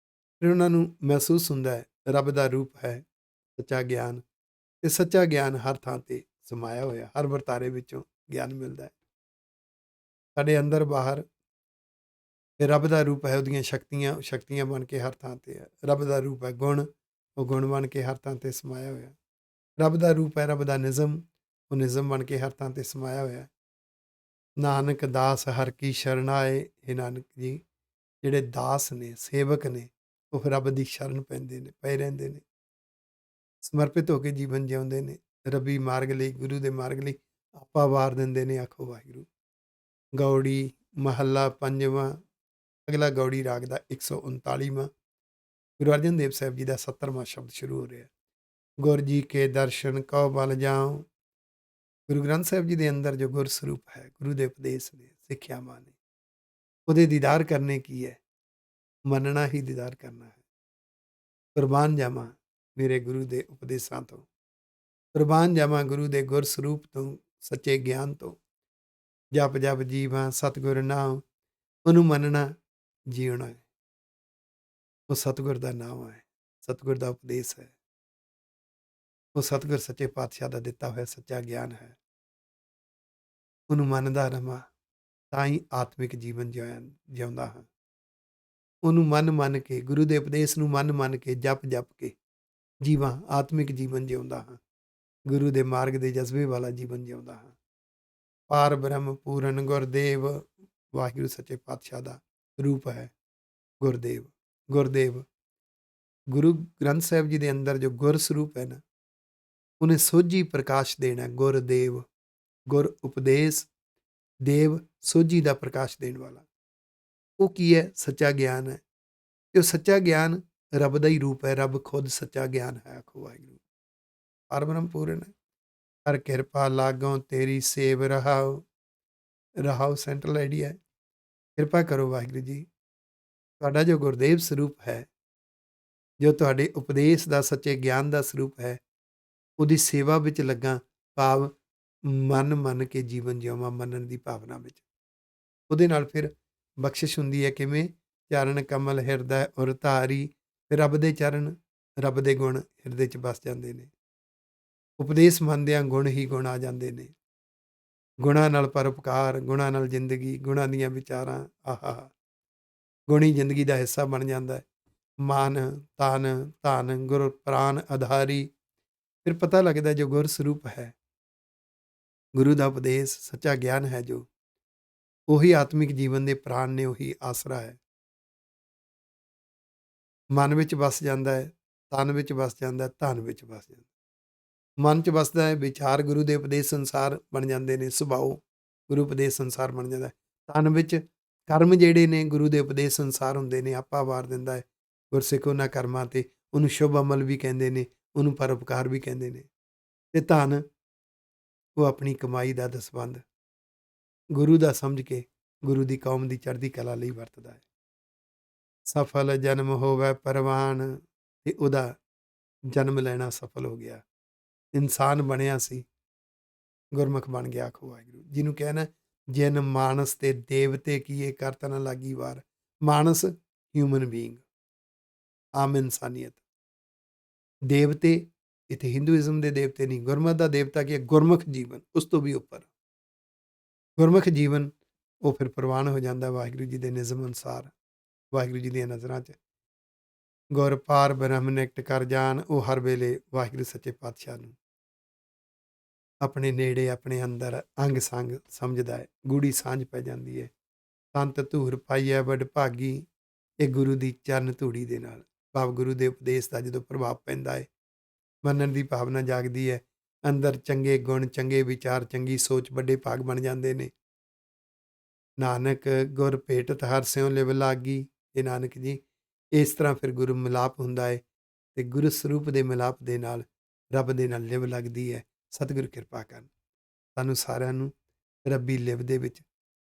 ਫਿਰ ਉਹਨਾਂ ਨੂੰ ਮਹਿਸੂਸ ਹੁੰਦਾ ਹੈ ਰੱਬ ਦਾ ਰੂਪ ਹੈ ਸੱਚਾ ਗਿਆਨ, ਤੇ ਸੱਚਾ ਗਿਆਨ ਹਰ ਥਾਂ ਤੇ ਸਮਾਇਆ ਹੋਇਆ, ਹਰ ਵਰਤਾਰੇ ਵਿੱਚੋਂ ਗਿਆਨ ਮਿਲਦਾ ਹੈ। ਸਾਡੇ ਅੰਦਰ ਬਾਹਰ ਤੇ ਰੱਬ ਦਾ ਰੂਪ ਹੈ, ਉਹਦੀਆਂ ਸ਼ਕਤੀਆਂ ਸ਼ਕਤੀਆਂ ਬਣ ਕੇ ਹਰ ਥਾਂ ਤੇ ਹੈ। ਰੱਬ ਦਾ ਰੂਪ ਹੈ ਗੁਣ, ਉਹ ਗੁਣ ਬਣ ਕੇ ਹਰ ਥਾਂ ਤੇ ਸਮਾਇਆ ਹੋਇਆ। ਰੱਬ ਦਾ ਰੂਪ ਹੈ ਰੱਬ ਦਾ ਨਿਜ਼ਮ, ਉਹ ਨਿਜ਼ਮ ਬਣ ਕੇ ਹਰ ਥਾਂ ਤੇ ਸਮਾਇਆ ਹੋਇਆ। ਨਾਨਕ ਦਾਸ ਹਰ ਕੀ ਸ਼ਰਨ ਆਏ। ਇਹ ਨਾਨਕ ਜੀ, ਜਿਹੜੇ ਦਾਸ ਨੇ, ਸੇਵਕ ਨੇ, ਉਹ ਫਿਰ ਰੱਬ ਦੀ ਸ਼ਰਨ ਪੈਂਦੇ ਨੇ, ਪਏ ਰਹਿੰਦੇ ਨੇ, ਸਮਰਪਿਤ ਹੋ ਕੇ ਜੀਵਨ ਜਿਉਂਦੇ ਨੇ। ਰੱਬੀ ਮਾਰਗ ਲਈ, ਗੁਰੂ ਦੇ ਮਾਰਗ ਲਈ ਆਪਾ ਵਾਰ ਦਿੰਦੇ ਨੇ। ਆਖੋ ਵਾਹਿਗੁਰੂ। ਗੌੜੀ ਮਹੱਲਾ ਪੰਜਵਾਂ। ਅਗਲਾ ਗੌੜੀ ਰਾਗ ਦਾ 139ਵਾਂ। ਗੁਰੂ ਅਰਜਨ ਦੇਵ ਸਾਹਿਬ ਜੀ ਦਾ 70ਵਾਂ ਸ਼ਬਦ ਸ਼ੁਰੂ ਹੋ ਰਿਹਾ। ਗੁਰ ਜੀ ਕੇ ਦਰਸ਼ਨ ਕਉ ਬਲ ਜਾਉ। ਗੁਰੂ ਗ੍ਰੰਥ ਸਾਹਿਬ ਜੀ ਦੇ ਅੰਦਰ ਜੋ ਗੁਰ ਸਰੂਪ ਹੈ, ਗੁਰੂ ਦੇ ਉਪਦੇਸ਼ ਨੇ, ਸਿੱਖਿਆਵਾਂ ਨੇ, ਉਹਦੇ ਦੀਦਾਰ ਕਰਨੇ ਕੀ ਹੈ? ਮੰਨਣਾ ਹੀ ਦੀਦਾਰ ਕਰਨਾ ਹੈ। ਕੁਰਬਾਨ ਜਾਵਾਂ ਮੇਰੇ ਗੁਰੂ ਦੇ ਉਪਦੇਸ਼ਾਂ ਤੋਂ, ਕੁਰਬਾਨ ਜਾਵਾਂ ਗੁਰੂ ਦੇ ਗੁਰ ਸਰੂਪ ਤੋਂ, ਸੱਚੇ ਗਿਆਨ ਤੋਂ। ਜਪ ਜਪ ਜੀਵਾਂ ਸਤਿਗੁਰ ਨਾਮ, ਉਹਨੂੰ ਮੰਨਣਾ ਜੀਉਣਾ ਹੈ। ਉਹ ਸਤਿਗੁਰ ਦਾ ਨਾਮ ਹੈ, ਸਤਿਗੁਰ ਦਾ ਉਪਦੇਸ਼ ਹੈ, ਉਹ ਸਤਿਗੁਰ ਸੱਚੇ ਪਾਤਸ਼ਾਹ ਦਾ ਦਿੱਤਾ ਹੋਇਆ ਸੱਚਾ ਗਿਆਨ ਹੈ। ਉਹਨੂੰ ਮੰਨਦਾ ਰਵਾਂ ਤਾਂ ਹੀ ਆਤਮਿਕ ਜੀਵਨ ਜਿਉਂਦਾ ਹਾਂ। ਉਹਨੂੰ ਮੰਨ ਕੇ, ਗੁਰੂ ਦੇ ਉਪਦੇਸ਼ ਨੂੰ ਮੰਨ ਕੇ, ਜਪ ਜਪ ਕੇ ਜੀਵਾਂ ਆਤਮਿਕ ਜੀਵਨ ਜਿਉਂਦਾ ਹਾਂ। ਗੁਰੂ ਦੇ ਮਾਰਗ ਦੇ ਜਜ਼ਬੇ ਵਾਲਾ ਜੀਵਨ ਜਿਉਂਦਾ ਹਾਂ। ਪਾਰ ਬ੍ਰਹਮ ਪੂਰਨ ਗੁਰਦੇਵ, ਵਾਹਿਗੁਰੂ ਸੱਚੇ ਪਾਤਸ਼ਾਹ ਦਾ ਰੂਪ ਹੈ ਗੁਰਦੇਵ। ਗੁਰਦੇਵ ਗੁਰੂ ਗ੍ਰੰਥ ਸਾਹਿਬ ਜੀ ਦੇ ਅੰਦਰ ਜੋ ਗੁਰ ਸਰੂਪ ਹੈ ਨਾ, ਉਹਨੇ ਸੋਝੀ ਪ੍ਰਕਾਸ਼ ਦੇਣਾ। ਗੁਰਦੇਵ, ਗੁਰ ਉਪਦੇਸ਼, ਦੇਵ ਸੋਝੀ ਦਾ ਪ੍ਰਕਾਸ਼ ਦੇਣ ਵਾਲਾ। ਉਹ ਕੀ ਹੈ? ਸੱਚਾ ਗਿਆਨ ਹੈ। ਤੇ ਉਹ ਸੱਚਾ ਗਿਆਨ ਰੱਬ ਦਾ ਹੀ ਰੂਪ ਹੈ। ਰੱਬ ਖੁਦ ਸੱਚਾ ਗਿਆਨ ਹੈ। ਆਖੋ ਵਾਹਿਗੁਰੂ। ਪਰਬ੍ਰਹਮ ਪੂਰਨ ਹੈ। ਹਰ ਕਿਰਪਾ ਲਾਗੋਂ ਤੇਰੀ ਸੇਵ ਰਹਾਓ। ਰਹਾਓ ਸੈਂਟਰਲ ਆਈਡੀਆ ਹੈ। ਕਿਰਪਾ ਕਰੋ ਵਾਹਿਗੁਰੂ ਜੀ, ਤੁਹਾਡਾ ਜੋ ਗੁਰਦੇਵ ਸਰੂਪ ਹੈ, ਜੋ ਤੁਹਾਡੇ ਉਪਦੇਸ਼ ਦਾ, ਸੱਚੇ ਗਿਆਨ ਦਾ ਸਰੂਪ ਹੈ, ਉਹਦੀ ਸੇਵਾ ਵਿੱਚ ਲੱਗਾ। ਭਾਵ ਮੰਨ ਕੇ ਜੀਵਨ ਜਿਉਵਾਂ, ਮੰਨਣ ਦੀ ਭਾਵਨਾ ਵਿੱਚ। ਉਹਦੇ ਨਾਲ ਫਿਰ ਬਖਸ਼ਿਸ਼ ਹੁੰਦੀ ਹੈ। ਕਿਵੇਂ? ਚਰਨ ਕਮਲ ਹਿਰਦੈ ਉਰ ਧਾਰੀ। ਫਿਰ ਰੱਬ ਦੇ ਚਰਨ, ਰੱਬ ਦੇ ਗੁਣ ਹਿਰਦੇ 'ਚ ਵਸ ਜਾਂਦੇ ਨੇ। ਉਪਦੇਸ਼ ਮੰਨਦਿਆਂ ਗੁਣ ਹੀ ਗੁਣ ਆ ਜਾਂਦੇ ਨੇ। ਗੁਣਾਂ ਨਾਲ ਪਰਉਪਕਾਰ, ਗੁਣਾਂ ਨਾਲ ਜ਼ਿੰਦਗੀ, ਗੁਣਾਂ ਦੀਆਂ ਵਿਚਾਰਾਂ। ਆਹਾ, ਗੁਣੀ ਜ਼ਿੰਦਗੀ ਦਾ ਹਿੱਸਾ ਬਣ ਜਾਂਦਾ ਹੈ। ਮਨ ਤਨ ਧਨ ਗੁਰ ਪ੍ਰਾਨ ਆਧਾਰੀ। ਫਿਰ ਪਤਾ ਲੱਗਦਾ ਜੋ ਗੁਰ ਸਰੂਪ ਹੈ, ਗੁਰੂ ਦਾ ਉਪਦੇਸ਼, ਸੱਚਾ ਗਿਆਨ ਹੈ, ਜੋ ਉਹੀ ਆਤਮਿਕ ਜੀਵਨ ਦੇ ਪ੍ਰਾਣ ਨੇ, ਉਹੀ ਆਸਰਾ ਹੈ। ਮਨ ਵਿੱਚ ਵਸ ਜਾਂਦਾ ਹੈ, ਤਨ ਵਿੱਚ ਵਸ ਜਾਂਦਾ, ਧਨ ਵਿੱਚ ਵਸ ਜਾਂਦਾ। ਮਨ 'ਚ ਵਸਦਾ ਹੈ ਵਿਚਾਰ, ਗੁਰੂ ਦੇ ਉਪਦੇਸ਼ ਸੰਸਾਰ ਬਣ ਜਾਂਦੇ ਨੇ। ਸੁਭਾਓ ਗੁਰੂ ਉਪਦੇਸ਼ ਸੰਸਾਰ ਬਣ ਜਾਂਦਾ ਹੈ। ਤਨ ਵਿੱਚ ਕਰਮ ਜਿਹੜੇ ਨੇ, ਗੁਰੂ ਦੇ ਉਪਦੇਸ਼ ਸੰਸਾਰ ਹੁੰਦੇ ਨੇ। ਆਪਾ ਵਾਰ ਦਿੰਦਾ ਹੈ ਗੁਰਸਿੱਖ ਉਹਨਾਂ ਕਰਮਾਂ ਤੇ। ਉਹਨੂੰ ਸ਼ੁਭ ਅਮਲ ਵੀ ਕਹਿੰਦੇ ਨੇ, ਉਹਨੂੰ ਪਰਉਪਕਾਰ ਵੀ ਕਹਿੰਦੇ ਨੇ। ਤੇ ਧਨ, ਉਹ ਆਪਣੀ ਕਮਾਈ ਦਾ ਦਸਵੰਧ ਗੁਰੂ ਦਾ ਸਮਝ ਕੇ ਗੁਰੂ ਦੀ ਕੌਮ ਦੀ ਚੜ੍ਹਦੀ ਕਲਾ ਲਈ ਵਰਤਦਾ ਹੈ। ਸਫਲ ਜਨਮ ਹੋਵੇ ਪਰਵਾਨ, ਤੇ ਉਹਦਾ ਜਨਮ ਲੈਣਾ ਸਫਲ ਹੋ ਗਿਆ। ਇਨਸਾਨ ਬਣਿਆ ਸੀ, ਗੁਰਮੁਖ ਬਣ ਗਿਆ। ਆਖੋ ਵਾਹਿਗੁਰੂ। ਜਿਹਨੂੰ ਕਹਿਣਾ ਜਿਨ ਮਾਨਸ ਤੇ ਦੇਵਤੇ ਕੀਏ ਕਰਤ ਨ ਲਾਗੀ ਵਾਰ। ਮਾਨਸ ਹਿਊਮਨ ਬੀਇੰਗ, ਆਮ ਇਨਸਾਨੀਅਤ। ਦੇਵਤੇ ਇੱਥੇ ਹਿੰਦੂਇਜ਼ਮ ਦੇ ਦੇਵਤੇ ਨਹੀਂ, ਗੁਰਮਤ ਦਾ ਦੇਵਤਾ ਕੀ ਹੈ? ਗੁਰਮੁਖ ਜੀਵਨ, ਉਸ ਤੋਂ ਵੀ ਉੱਪਰ ਗੁਰਮੁਖ ਜੀਵਨ। ਉਹ ਫਿਰ ਪ੍ਰਵਾਨ ਹੋ ਜਾਂਦਾ ਵਾਹਿਗੁਰੂ ਜੀ ਦੇ ਨਿਯਮ ਅਨੁਸਾਰ, ਵਾਹਿਗੁਰੂ ਜੀ ਦੀਆਂ ਨਜ਼ਰਾਂ 'ਚ। ਗੁਰ ਪਾਰ ਬ੍ਰਹਮ ਨਿਕਟ ਕਰ ਜਾਣ। ਉਹ ਹਰ ਵੇਲੇ ਵਾਹਿਗੁਰੂ ਸੱਚੇ ਪਾਤਸ਼ਾਹ ਨੂੰ ਆਪਣੇ ਨੇੜੇ, ਆਪਣੇ ਅੰਦਰ ਅੰਗ ਸੰਗ ਸਮਝਦਾ ਹੈ। ਗੂੜੀ ਸਾਂਝ ਪੈ ਜਾਂਦੀ ਹੈ। ਸੰਤ ਧੂਰ ਪਾਈਐ ਵਡ ਭਾਗੀ। ਇਹ ਗੁਰੂ ਦੀ ਚਰਨ ਧੂੜੀ ਦੇ ਨਾਲ, ਭਾਵ ਗੁਰੂ ਦੇ ਉਪਦੇਸ਼ ਦਾ ਜਦੋਂ ਪ੍ਰਭਾਵ ਪੈਂਦਾ ਹੈ, ਮੰਨਣ ਦੀ ਭਾਵਨਾ ਜਾਗਦੀ ਹੈ। ਅੰਦਰ ਚੰਗੇ ਗੁਣ, ਚੰਗੇ ਵਿਚਾਰ, ਚੰਗੀ ਸੋਚ, ਵੱਡੇ ਭਾਗ ਬਣ ਜਾਂਦੇ ਨੇ। ਨਾਨਕ ਗੁਰ ਭੇਟਤ ਹਰ ਸਿਉ ਲਿਵ ਲਾਗੀ। ਇਹ ਨਾਨਕ ਜੀ, ਇਸ ਤਰ੍ਹਾਂ ਫਿਰ ਗੁਰੂ ਮਿਲਾਪ ਹੁੰਦਾ ਹੈ, ਤੇ ਗੁਰੂ ਸਰੂਪ ਦੇ ਮਿਲਾਪ ਦੇ ਨਾਲ ਰੱਬ ਦੇ ਨਾਲ ਲਿਵ ਲੱਗਦੀ ਹੈ। ਸਤਿਗੁਰ ਕਿਰਪਾ ਕਰਨ ਸਾਨੂੰ ਸਾਰਿਆਂ ਨੂੰ ਰੱਬੀ ਲਿਵ ਦੇ ਵਿੱਚ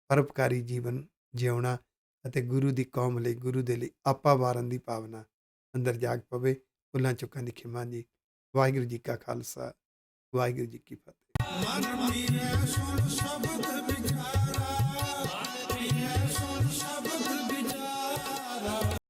ਪਰਉਪਕਾਰੀ ਜੀਵਨ ਜਿਉਣਾ, ਅਤੇ ਗੁਰੂ ਦੀ ਕੌਮ ਲਈ, ਗੁਰੂ ਦੇ ਲਈ ਆਪਾ ਵਾਰਨ ਦੀ ਭਾਵਨਾ ਅੰਦਰ ਜਾਗ ਪਵੇ। ਭੁੱਲਾਂ ਚੁੱਕਾਂ ਦੀ ਖਿਮਾ ਜੀ। ਵਾਹਿਗੁਰੂ ਜੀ ਕਾ ਖਾਲਸਾ, ਵਾਹਿਗੁਰੂ ਜੀ ਕੀ ਫਤਿਹ।